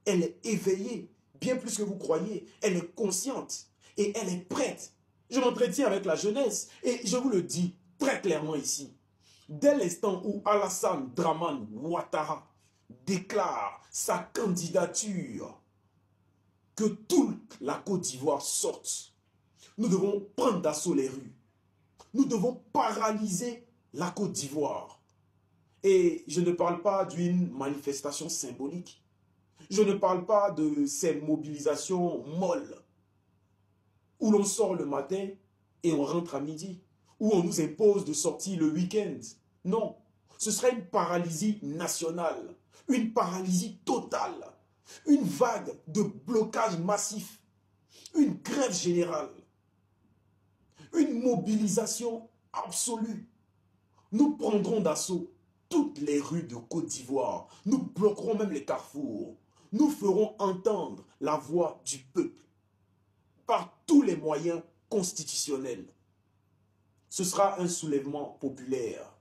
Elle est éveillée, bien plus que vous croyez. Elle est consciente et elle est prête. Je m'entretiens avec la jeunesse et je vous le dis très clairement ici. Dès l'instant où Alassane Dramane Ouattara déclare sa candidature, que toute la Côte d'Ivoire sorte, nous devons prendre d'assaut les rues. Nous devons paralyser la Côte d'Ivoire. Et je ne parle pas d'une manifestation symbolique. Je ne parle pas de ces mobilisations molles où l'on sort le matin et on rentre à midi, où on nous impose de sortir le week-end. Non, ce serait une paralysie nationale, une paralysie totale, une vague de blocage massif, une grève générale, une mobilisation absolue. Nous prendrons d'assaut toutes les rues de Côte d'Ivoire. Nous bloquerons même les carrefours. Nous ferons entendre la voix du peuple par tous les moyens constitutionnels. Ce sera un soulèvement populaire,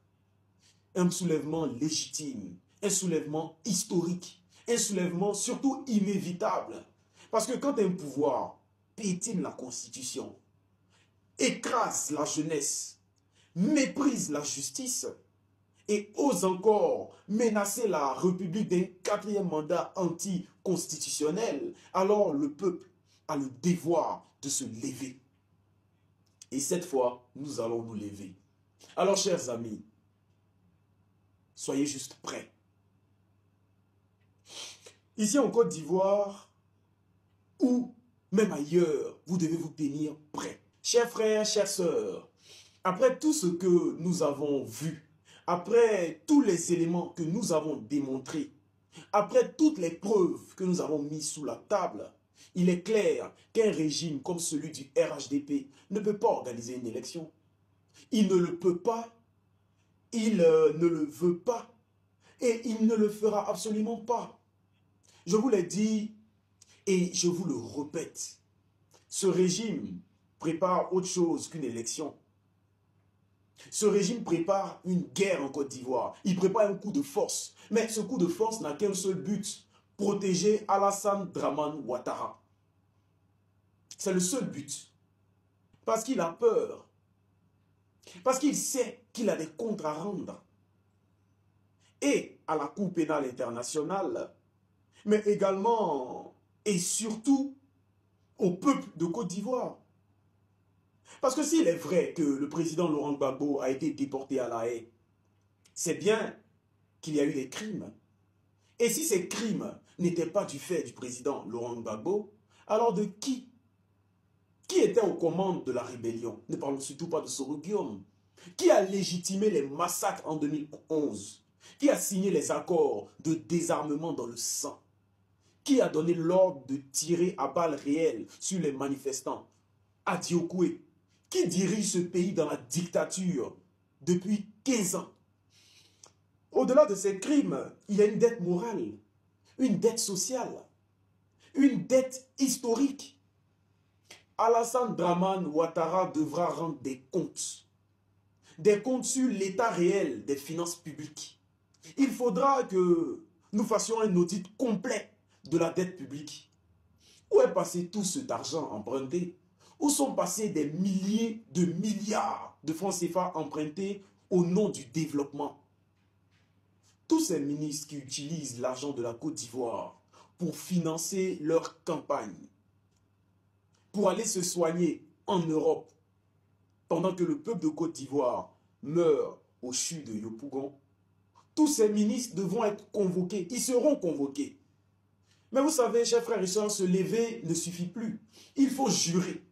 un soulèvement légitime, un soulèvement historique, un soulèvement surtout inévitable. Parce que quand un pouvoir piétine la Constitution, écrase la jeunesse, méprise la justice, et ose encore menacer la République d'un 4e mandat anticonstitutionnel, alors le peuple a le devoir de se lever. Et cette fois, nous allons nous lever. Alors, chers amis, soyez juste prêts. Ici en Côte d'Ivoire, ou même ailleurs, vous devez vous tenir prêts. Chers frères, chères sœurs, après tout ce que nous avons vu, après tous les éléments que nous avons démontrés, après toutes les preuves que nous avons mises sous la table, il est clair qu'un régime comme celui du RHDP ne peut pas organiser une élection. Il ne le peut pas, il ne le veut pas et il ne le fera absolument pas. Je vous l'ai dit et je vous le répète, ce régime prépare autre chose qu'une élection. Ce régime prépare une guerre en Côte d'Ivoire. Il prépare un coup de force. Mais ce coup de force n'a qu'un seul but, protéger Alassane Dramane Ouattara. C'est le seul but. Parce qu'il a peur. Parce qu'il sait qu'il a des comptes à rendre. Et à la Cour pénale internationale, mais également et surtout au peuple de Côte d'Ivoire. Parce que s'il est vrai que le président Laurent Gbagbo a été déporté à La Haye, c'est bien qu'il y a eu des crimes. Et si ces crimes n'étaient pas du fait du président Laurent Gbagbo, alors de qui? Qui était aux commandes de la rébellion? Ne parlons surtout pas de Soro Guillaume. Qui a légitimé les massacres en 2011? Qui a signé les accords de désarmement dans le sang? Qui a donné l'ordre de tirer à balles réelles sur les manifestants? Adiokoué. Qui dirige ce pays dans la dictature depuis 15 ans? Au-delà de ces crimes, il y a une dette morale, une dette sociale, une dette historique. Alassane Dramane Ouattara devra rendre des comptes sur l'état réel des finances publiques. Il faudra que nous fassions un audit complet de la dette publique. Où est passé tout cet argent emprunté? Où sont passés des milliers de milliards de francs CFA empruntés au nom du développement? Tous ces ministres qui utilisent l'argent de la Côte d'Ivoire pour financer leur campagne, pour aller se soigner en Europe, pendant que le peuple de Côte d'Ivoire meurt au CHU de Yopougon, tous ces ministres devront être convoqués, ils seront convoqués. Mais vous savez, chers frères et sœurs, se lever ne suffit plus. Il faut jurer.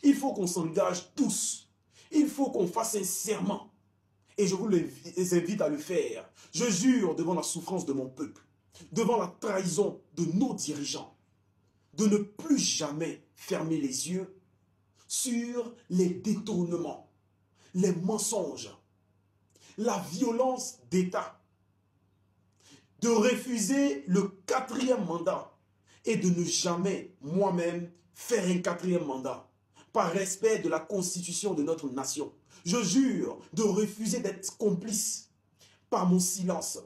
Il faut qu'on s'engage tous. Il faut qu'on fasse un serment. Et je vous les invite à le faire. Je jure devant la souffrance de mon peuple, devant la trahison de nos dirigeants, de ne plus jamais fermer les yeux sur les détournements, les mensonges, la violence d'État, de refuser le 4e mandat et de ne jamais moi-même faire un 4e mandat par respect de la constitution de notre nation. Je jure de refuser d'être complice par mon silence.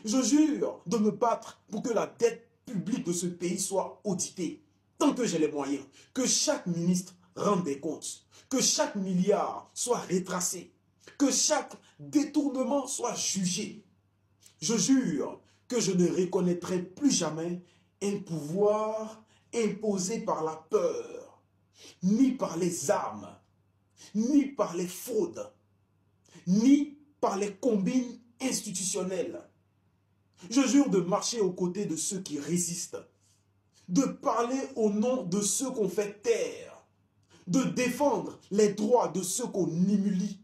Je jure de me battre pour que la dette publique de ce pays soit auditée, tant que j'ai les moyens, que chaque ministre rende des comptes, que chaque milliard soit retracé, que chaque détournement soit jugé. Je jure que je ne reconnaîtrai plus jamais un pouvoir imposé par la peur, ni par les armes, ni par les fraudes, ni par les combines institutionnelles. Je jure de marcher aux côtés de ceux qui résistent, de parler au nom de ceux qu'on fait taire, de défendre les droits de ceux qu'on humilie,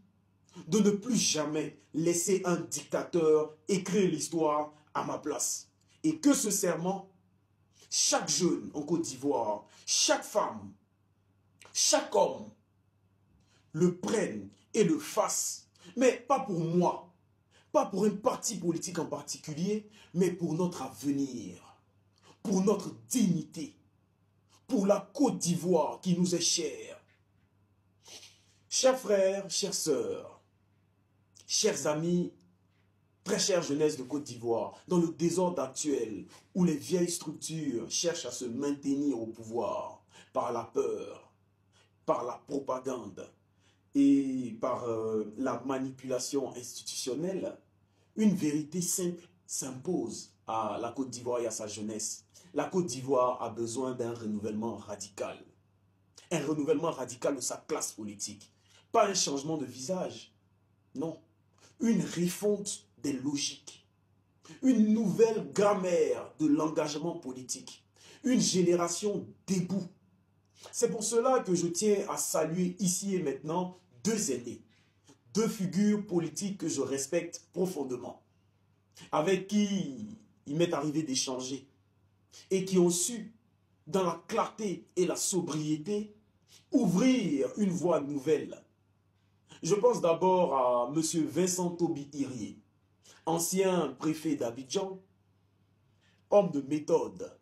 de ne plus jamais laisser un dictateur écrire l'histoire à ma place. Et que ce serment, chaque jeune en Côte d'Ivoire, chaque femme, chaque homme, le prenne et le fasse. Mais pas pour moi, pas pour un parti politique en particulier, mais pour notre avenir, pour notre dignité, pour la Côte d'Ivoire qui nous est chère. Chers frères, chères sœurs, chers amis, très chère jeunesse de Côte d'Ivoire, dans le désordre actuel où les vieilles structures cherchent à se maintenir au pouvoir par la peur, par la propagande et par la manipulation institutionnelle, une vérité simple s'impose à la Côte d'Ivoire et à sa jeunesse. La Côte d'Ivoire a besoin d'un renouvellement radical. Un renouvellement radical de sa classe politique. Pas un changement de visage, non. Une refonte des logiques. Une nouvelle grammaire de l'engagement politique. Une génération debout. C'est pour cela que je tiens à saluer ici et maintenant 2 aînés. 2 figures politiques que je respecte profondément. Avec qui il m'est arrivé d'échanger. Et qui ont su, dans la clarté et la sobriété, ouvrir une voie nouvelle. Je pense d'abord à M. Vincent Toby Irié, ancien préfet d'Abidjan, homme de méthode,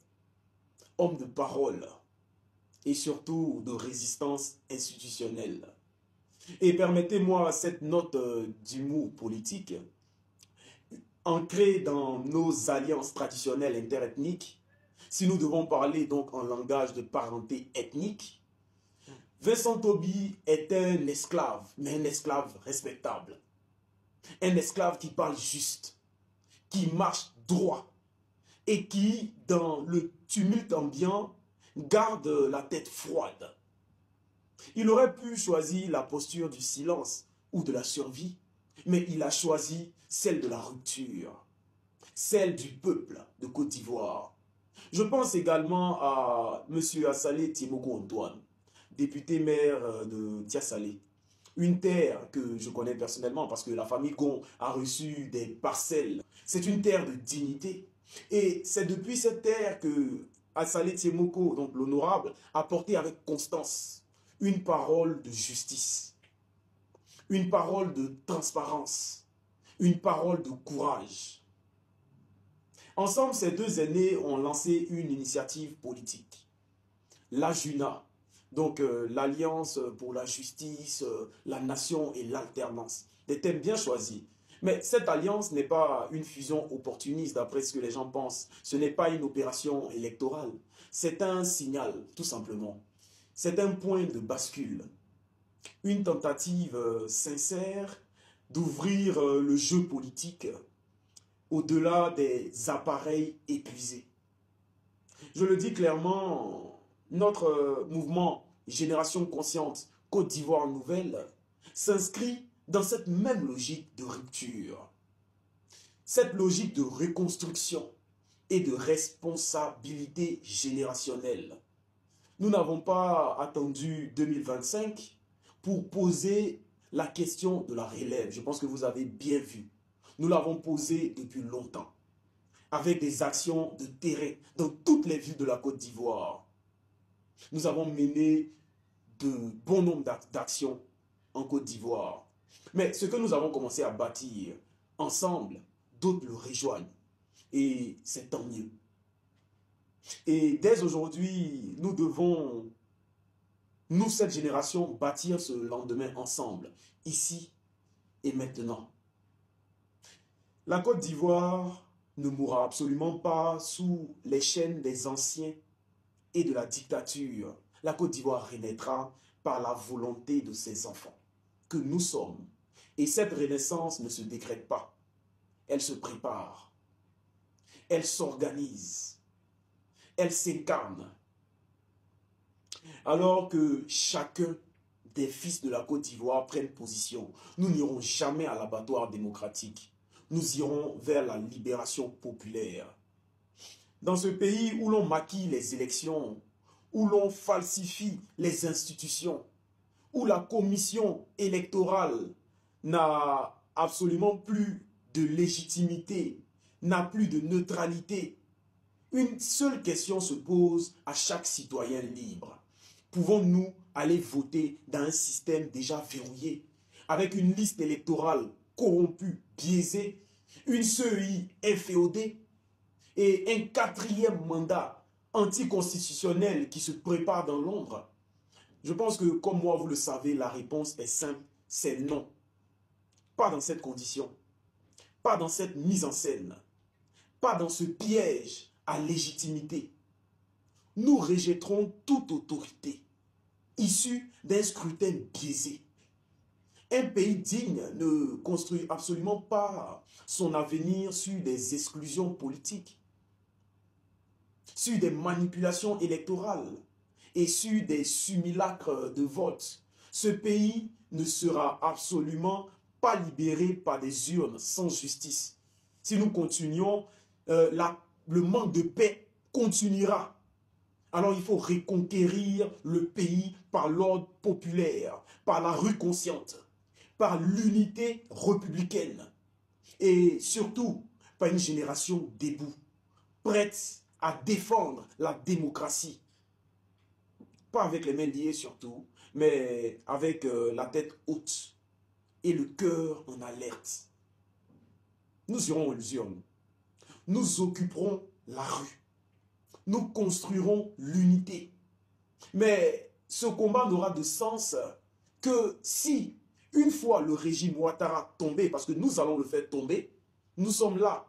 homme de parole, et surtout de résistance institutionnelle. Et permettez-moi cette note d'humour politique, ancrée dans nos alliances traditionnelles interethniques. Si nous devons parler donc en langage de parenté ethnique, Vincent Toby est un esclave, mais un esclave respectable. Un esclave qui parle juste, qui marche droit et qui, dans le tumulte ambiant, garde la tête froide. Il aurait pu choisir la posture du silence ou de la survie, mais il a choisi celle de la rupture, celle du peuple de Côte d'Ivoire. Je pense également à M. Assalé Tiemogo Antoine, député maire de Tiasalé. Une terre que je connais personnellement parce que la famille Gon a reçu des parcelles. C'est une terre de dignité. Et c'est depuis cette terre que Assalé Tiemoko, donc l'honorable, a porté avec constance une parole de justice, une parole de transparence, une parole de courage. Ensemble, ces deux aînés ont lancé une initiative politique, l'AJUNA, donc l'Alliance pour la justice, la nation et l'alternance. Des thèmes bien choisis. Mais cette alliance n'est pas une fusion opportuniste d'après ce que les gens pensent. Ce n'est pas une opération électorale. C'est un signal, tout simplement. C'est un point de bascule. Une tentative sincère d'ouvrir le jeu politique au-delà des appareils épuisés. Je le dis clairement, notre mouvement Génération Consciente Côte d'Ivoire Nouvelle s'inscrit dans cette même logique de rupture, cette logique de reconstruction et de responsabilité générationnelle. Nous n'avons pas attendu 2025 pour poser la question de la relève. Je pense que vous avez bien vu. Nous l'avons posée depuis longtemps, avec des actions de terrain dans toutes les villes de la Côte d'Ivoire. Nous avons mené de bon nombre d'actions en Côte d'Ivoire. Mais ce que nous avons commencé à bâtir ensemble, d'autres le rejoignent. Et c'est tant mieux. Et dès aujourd'hui, nous devons, nous, cette génération, bâtir ce lendemain ensemble, ici et maintenant. La Côte d'Ivoire ne mourra absolument pas sous les chaînes des anciens et de la dictature. La Côte d'Ivoire renaîtra par la volonté de ses enfants, que nous sommes. Et cette renaissance ne se décrète pas. Elle se prépare. Elle s'organise. Elle s'incarne. Alors que chacun des fils de la Côte d'Ivoire prenne position, nous n'irons jamais à l'abattoir démocratique. Nous irons vers la libération populaire. Dans ce pays où l'on maquille les élections, où l'on falsifie les institutions, où la commission électorale n'a absolument plus de légitimité, n'a plus de neutralité, une seule question se pose à chaque citoyen libre. Pouvons-nous aller voter dans un système déjà verrouillé, avec une liste électorale corrompue, biaisée, une CEI inféodée et un quatrième mandat anticonstitutionnel qui se prépare dans l'ombre? Je pense que, comme moi, vous le savez, la réponse est simple, c'est non. Pas dans cette condition, pas dans cette mise en scène, pas dans ce piège à légitimité. Nous rejetterons toute autorité issue d'un scrutin biaisé. Un pays digne ne construit absolument pas son avenir sur des exclusions politiques, sur des manipulations électorales et sur des simulacres de vote. Ce pays ne sera absolument pas libéré par des urnes sans justice. Si nous continuons, le manque de paix continuera. Alors il faut reconquérir le pays par l'ordre populaire, par la rue consciente, par l'unité républicaine et surtout par une génération debout, prête à défendre la démocratie. Pas avec les mains liées surtout, mais avec la tête haute et le cœur en alerte. Nous irons aux urnes. Nous occuperons la rue. Nous construirons l'unité. Mais ce combat n'aura de sens que si, une fois le régime Ouattara tombé, parce que nous allons le faire tomber, nous sommes là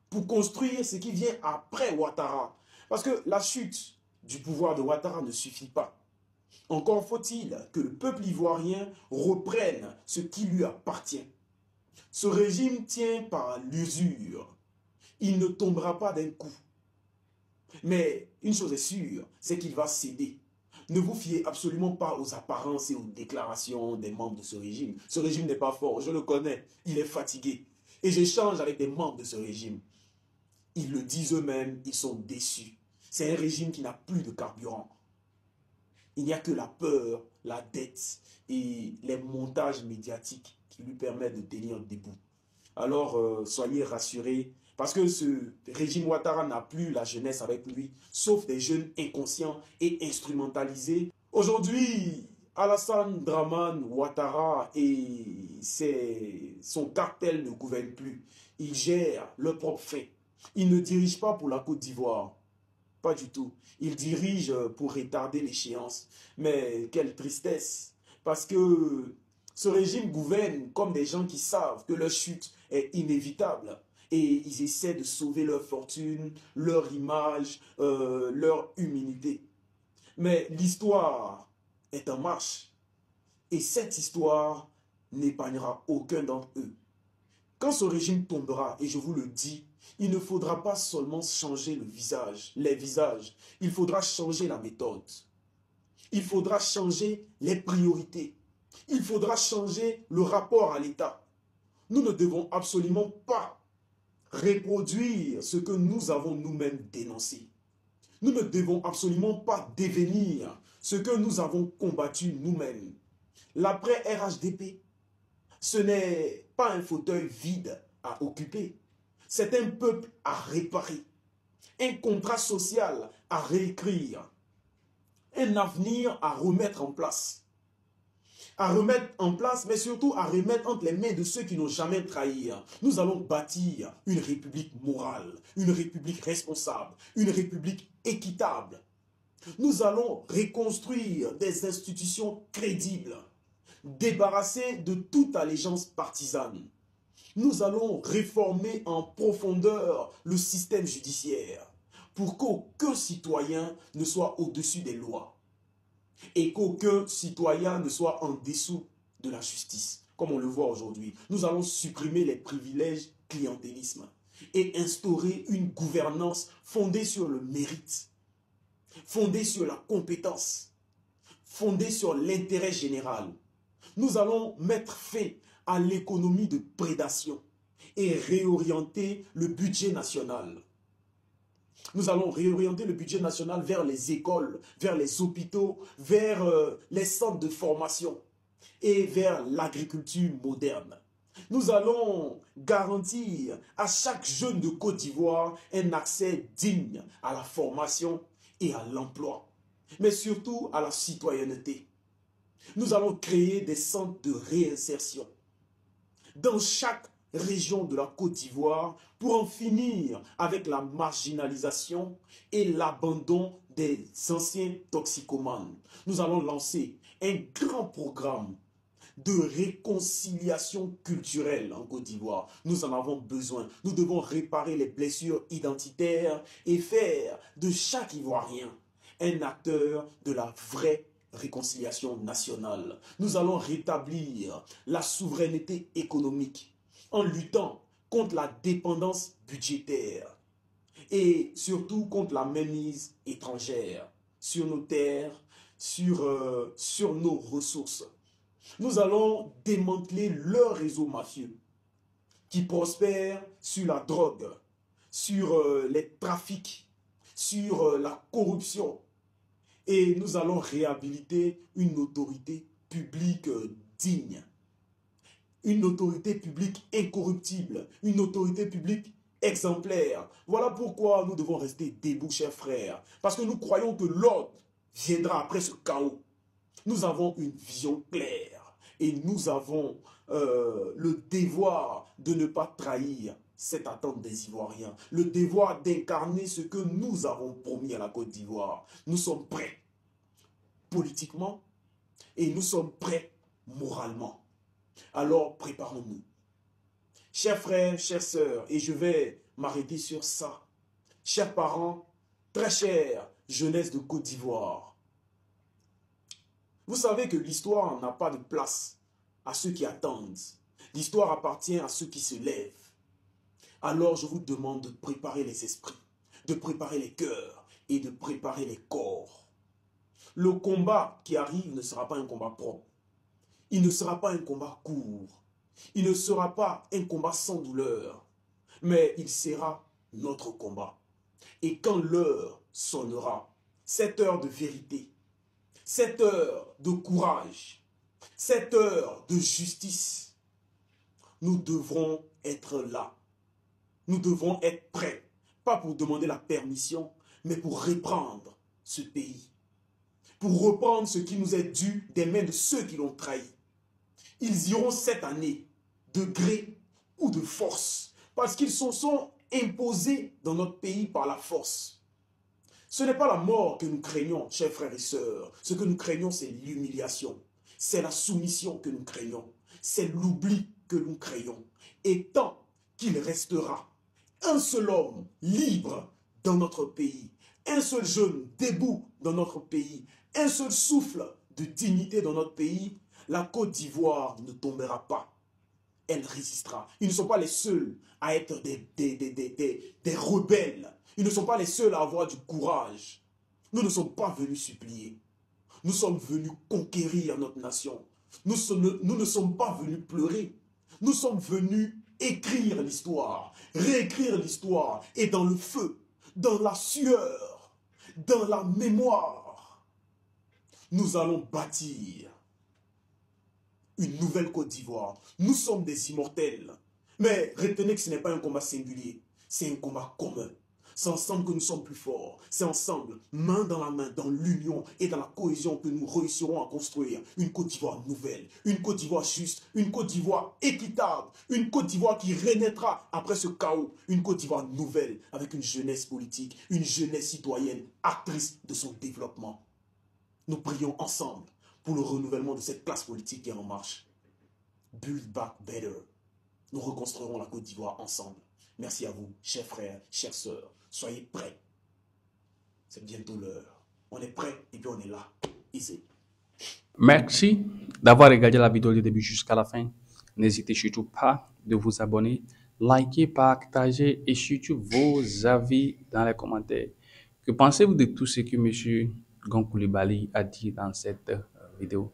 pour construire ce qui vient après Ouattara. Parce que la chute du pouvoir de Ouattara ne suffit pas. Encore faut-il que le peuple ivoirien reprenne ce qui lui appartient. Ce régime tient par l'usure. Il ne tombera pas d'un coup. Mais une chose est sûre, c'est qu'il va céder. Ne vous fiez absolument pas aux apparences et aux déclarations des membres de ce régime. Ce régime n'est pas fort, je le connais, il est fatigué. Et j'échange avec des membres de ce régime. Ils le disent eux-mêmes, ils sont déçus. C'est un régime qui n'a plus de carburant. Il n'y a que la peur, la dette et les montages médiatiques qui lui permettent de tenir debout. Alors, soyez rassurés, parce que ce régime Ouattara n'a plus la jeunesse avec lui, sauf des jeunes inconscients et instrumentalisés. Aujourd'hui, Alassane Dramane Ouattara et son cartel ne gouvernent plus. Ils gèrent leur propre fait. Ils ne dirigent pas pour la Côte d'Ivoire. Pas du tout. Ils dirigent pour retarder l'échéance. Mais quelle tristesse. Parce que ce régime gouverne comme des gens qui savent que leur chute est inévitable. Et ils essaient de sauver leur fortune, leur image, leur humilité. Mais l'histoire est en marche. Et cette histoire n'épargnera aucun d'entre eux. Quand ce régime tombera, et je vous le dis, il ne faudra pas seulement changer le visage, les visages. Il faudra changer la méthode. Il faudra changer les priorités. Il faudra changer le rapport à l'État. Nous ne devons absolument pas reproduire ce que nous avons nous-mêmes dénoncé. Nous ne devons absolument pas devenir ce que nous avons combattu nous-mêmes. L'après RHDP, ce n'est pas un fauteuil vide à occuper. C'est un peuple à réparer, un contrat social à réécrire, un avenir à remettre en place. À remettre en place, mais surtout à remettre entre les mains de ceux qui n'ont jamais trahi. Nous allons bâtir une république morale, une république responsable, une république équitable. Nous allons reconstruire des institutions crédibles, débarrasser de toute allégeance partisane. Nous allons réformer en profondeur le système judiciaire pour qu'aucun citoyen ne soit au-dessus des lois et qu'aucun citoyen ne soit en dessous de la justice, comme on le voit aujourd'hui. Nous allons supprimer les privilèges clientélisme et instaurer une gouvernance fondée sur le mérite, fondée sur la compétence, fondée sur l'intérêt général. Nous allons mettre fin à l'économie de prédation et réorienter le budget national. Nous allons réorienter le budget national vers les écoles, vers les hôpitaux, vers les centres de formation et vers l'agriculture moderne. Nous allons garantir à chaque jeune de Côte d'Ivoire un accès digne à la formation et à l'emploi, mais surtout à la citoyenneté. Nous allons créer des centres de réinsertion dans chaque région de la Côte d'Ivoire pour en finir avec la marginalisation et l'abandon des anciens toxicomanes. Nous allons lancer un grand programme de réconciliation culturelle en Côte d'Ivoire. Nous en avons besoin. Nous devons réparer les blessures identitaires et faire de chaque Ivoirien un acteur de la vraie réconciliation nationale. Nous allons rétablir la souveraineté économique en luttant contre la dépendance budgétaire et surtout contre la mainmise étrangère sur nos terres, sur nos ressources. Nous allons démanteler leur réseau mafieux qui prospère sur la drogue, sur les trafics, sur la corruption. Et nous allons réhabiliter une autorité publique digne, une autorité publique incorruptible, une autorité publique exemplaire. Voilà pourquoi nous devons rester debout, chers frères, parce que nous croyons que l'ordre viendra après ce chaos. Nous avons une vision claire et nous avons le devoir de ne pas trahir cette attente des Ivoiriens, le devoir d'incarner ce que nous avons promis à la Côte d'Ivoire. Nous sommes prêts politiquement et nous sommes prêts moralement. Alors préparons-nous. Chers frères, chères sœurs, et je vais m'arrêter sur ça. Chers parents, très chère jeunesse de Côte d'Ivoire, vous savez que l'histoire n'a pas de place à ceux qui attendent. L'histoire appartient à ceux qui se lèvent. Alors je vous demande de préparer les esprits, de préparer les cœurs et de préparer les corps. Le combat qui arrive ne sera pas un combat propre. Il ne sera pas un combat court. Il ne sera pas un combat sans douleur. Mais il sera notre combat. Et quand l'heure sonnera, cette heure de vérité, cette heure de courage, cette heure de justice, nous devrons être là. Nous devrons être prêts, pas pour demander la permission, mais pour reprendre ce pays. Pour reprendre ce qui nous est dû des mains de ceux qui l'ont trahi. Ils iront cette année, de gré ou de force, parce qu'ils se sont imposés dans notre pays par la force. Ce n'est pas la mort que nous craignons, chers frères et sœurs. Ce que nous craignons, c'est l'humiliation. C'est la soumission que nous craignons. C'est l'oubli que nous craignons. Et tant qu'il restera un seul homme libre dans notre pays, un seul jeune debout dans notre pays, un seul souffle de dignité dans notre pays, la Côte d'Ivoire ne tombera pas. Elle résistera. Ils ne sont pas les seuls à être des rebelles. Ils ne sont pas les seuls à avoir du courage. Nous ne sommes pas venus supplier. Nous sommes venus conquérir notre nation. Nous ne sommes pas venus pleurer. Nous sommes venus écrire l'histoire, réécrire l'histoire. Et dans le feu, dans la sueur, dans la mémoire, nous allons bâtir une nouvelle Côte d'Ivoire. Nous sommes des immortels. Mais retenez que ce n'est pas un combat singulier. C'est un combat commun. C'est ensemble que nous sommes plus forts. C'est ensemble, main dans la main, dans l'union et dans la cohésion que nous réussirons à construire une Côte d'Ivoire nouvelle, une Côte d'Ivoire juste, une Côte d'Ivoire équitable, une Côte d'Ivoire qui renaîtra après ce chaos, une Côte d'Ivoire nouvelle avec une jeunesse politique, une jeunesse citoyenne, actrice de son développement. Nous prions ensemble pour le renouvellement de cette classe politique qui est en marche. Build back better. Nous reconstruirons la Côte d'Ivoire ensemble. Merci à vous, chers frères, chères sœurs. Soyez prêts. C'est bientôt l'heure. On est prêts et puis on est là. Ici. Merci d'avoir regardé la vidéo du début jusqu'à la fin. N'hésitez surtout pas de vous abonner, liker, partager et surtout vos avis dans les commentaires. Que pensez-vous de tout ce que M. Gon Coulibaly a dit dans cette vidéo?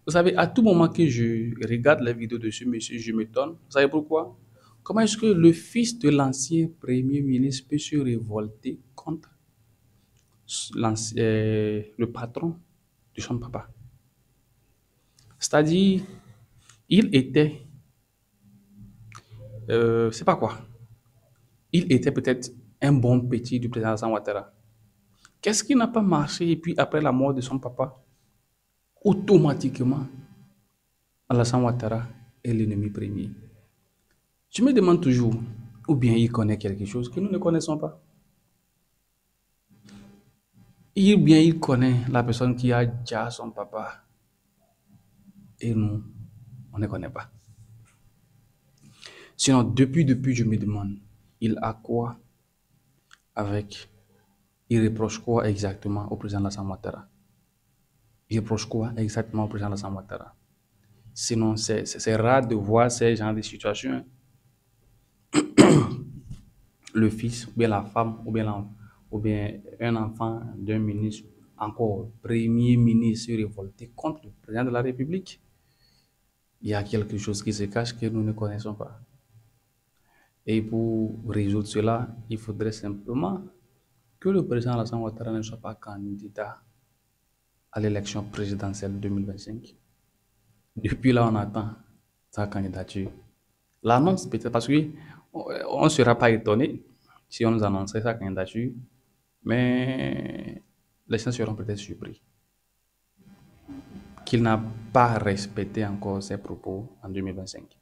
Vous savez, à tout moment que je regarde la vidéo de ce monsieur, je m'étonne. Vous savez pourquoi? Comment est-ce que le fils de l'ancien premier ministre peut se révolter contre le patron de son papa? C'est-à-dire, il était, c'est pas quoi, il était peut-être un bon petit du président Alassane Ouattara. Qu'est-ce qui n'a pas marché? Et puis après la mort de son papa, automatiquement, Alassane Ouattara est l'ennemi premier. Je me demande toujours, ou bien il connaît quelque chose que nous ne connaissons pas. Ou bien il connaît la personne qui a déjà son papa. Et nous, on ne connaît pas. Sinon, depuis, je me demande, il a quoi avec, il reproche quoi exactement au président Alassane Ouattara? Il reproche quoi exactement au président Alassane Ouattara? Sinon, c'est rare de voir ces genres de situations. Le fils, ou bien la femme, ou bien un enfant d'un ministre, encore premier ministre, se révolter contre le président de la République. Il y a quelque chose qui se cache que nous ne connaissons pas. Et pour résoudre cela, il faudrait simplement que le président Alassane Ouattara ne soit pas candidat à l'élection présidentielle 2025. Depuis là, on attend sa candidature. L'annonce peut-être parce qu'on ne sera pas étonné si on nous annonçait sa candidature, mais les gens seront peut-être surpris qu'il n'a pas respecté encore ses propos en 2025.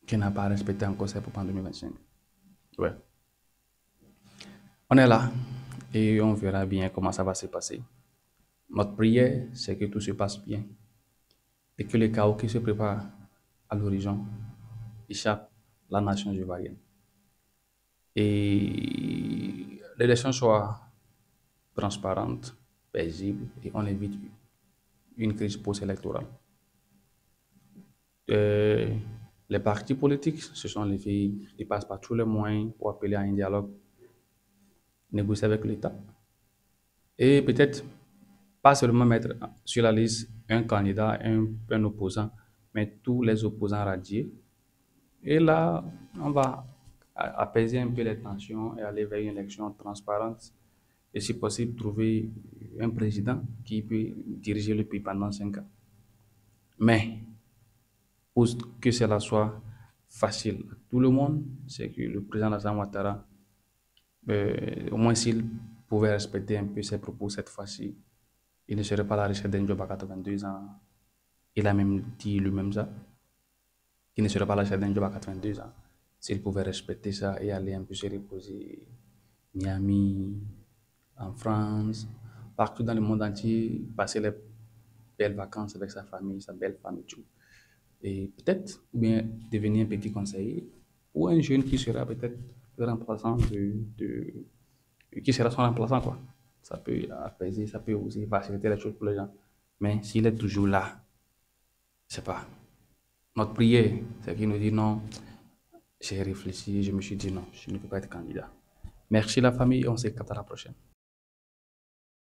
Qu'il n'a pas respecté encore ses propos en 2025. Ouais. On est là et on verra bien comment ça va se passer. Notre prière, c'est que tout se passe bien et que les chaos qui se préparent à l'horizon échappent la nation ivoirienne. Et l'élection soit transparente, paisible et on évite une crise post-électorale. Euh, les partis politiques se sont levés, ils passent par tous les moyens pour appeler à un dialogue, négocier avec l'État et peut-être pas seulement mettre sur la liste un candidat, un opposant, mais tous les opposants radiés. Et là, on va apaiser un peu les tensions et aller vers une élection transparente et si possible trouver un président qui peut diriger le pays pendant 5 ans. Mais pour que cela soit facile à tout le monde, c'est que le président Alassane Ouattara, au moins s'il pouvait respecter un peu ses propos cette fois-ci, il ne serait pas à la recherche d'un job à 82 ans. Il a même dit lui-même ça, qu'il ne serait pas à la recherche d'un job à 82 ans. S'il pouvait respecter ça et aller un peu se reposer, Miami, en France, partout dans le monde entier, passer les belles vacances avec sa famille, sa belle femme et tout. Et peut-être, ou bien devenir un petit conseiller, ou un jeune qui sera peut-être le remplaçant qui sera son remplaçant, quoi. Ça peut apaiser, ça peut aussi faciliter les choses pour les gens. Mais s'il est toujours là, je sais pas. Notre prière, c'est qu'il nous dit non. J'ai réfléchi, je me suis dit non, je ne peux pas être candidat. Merci la famille, on se capte à la prochaine.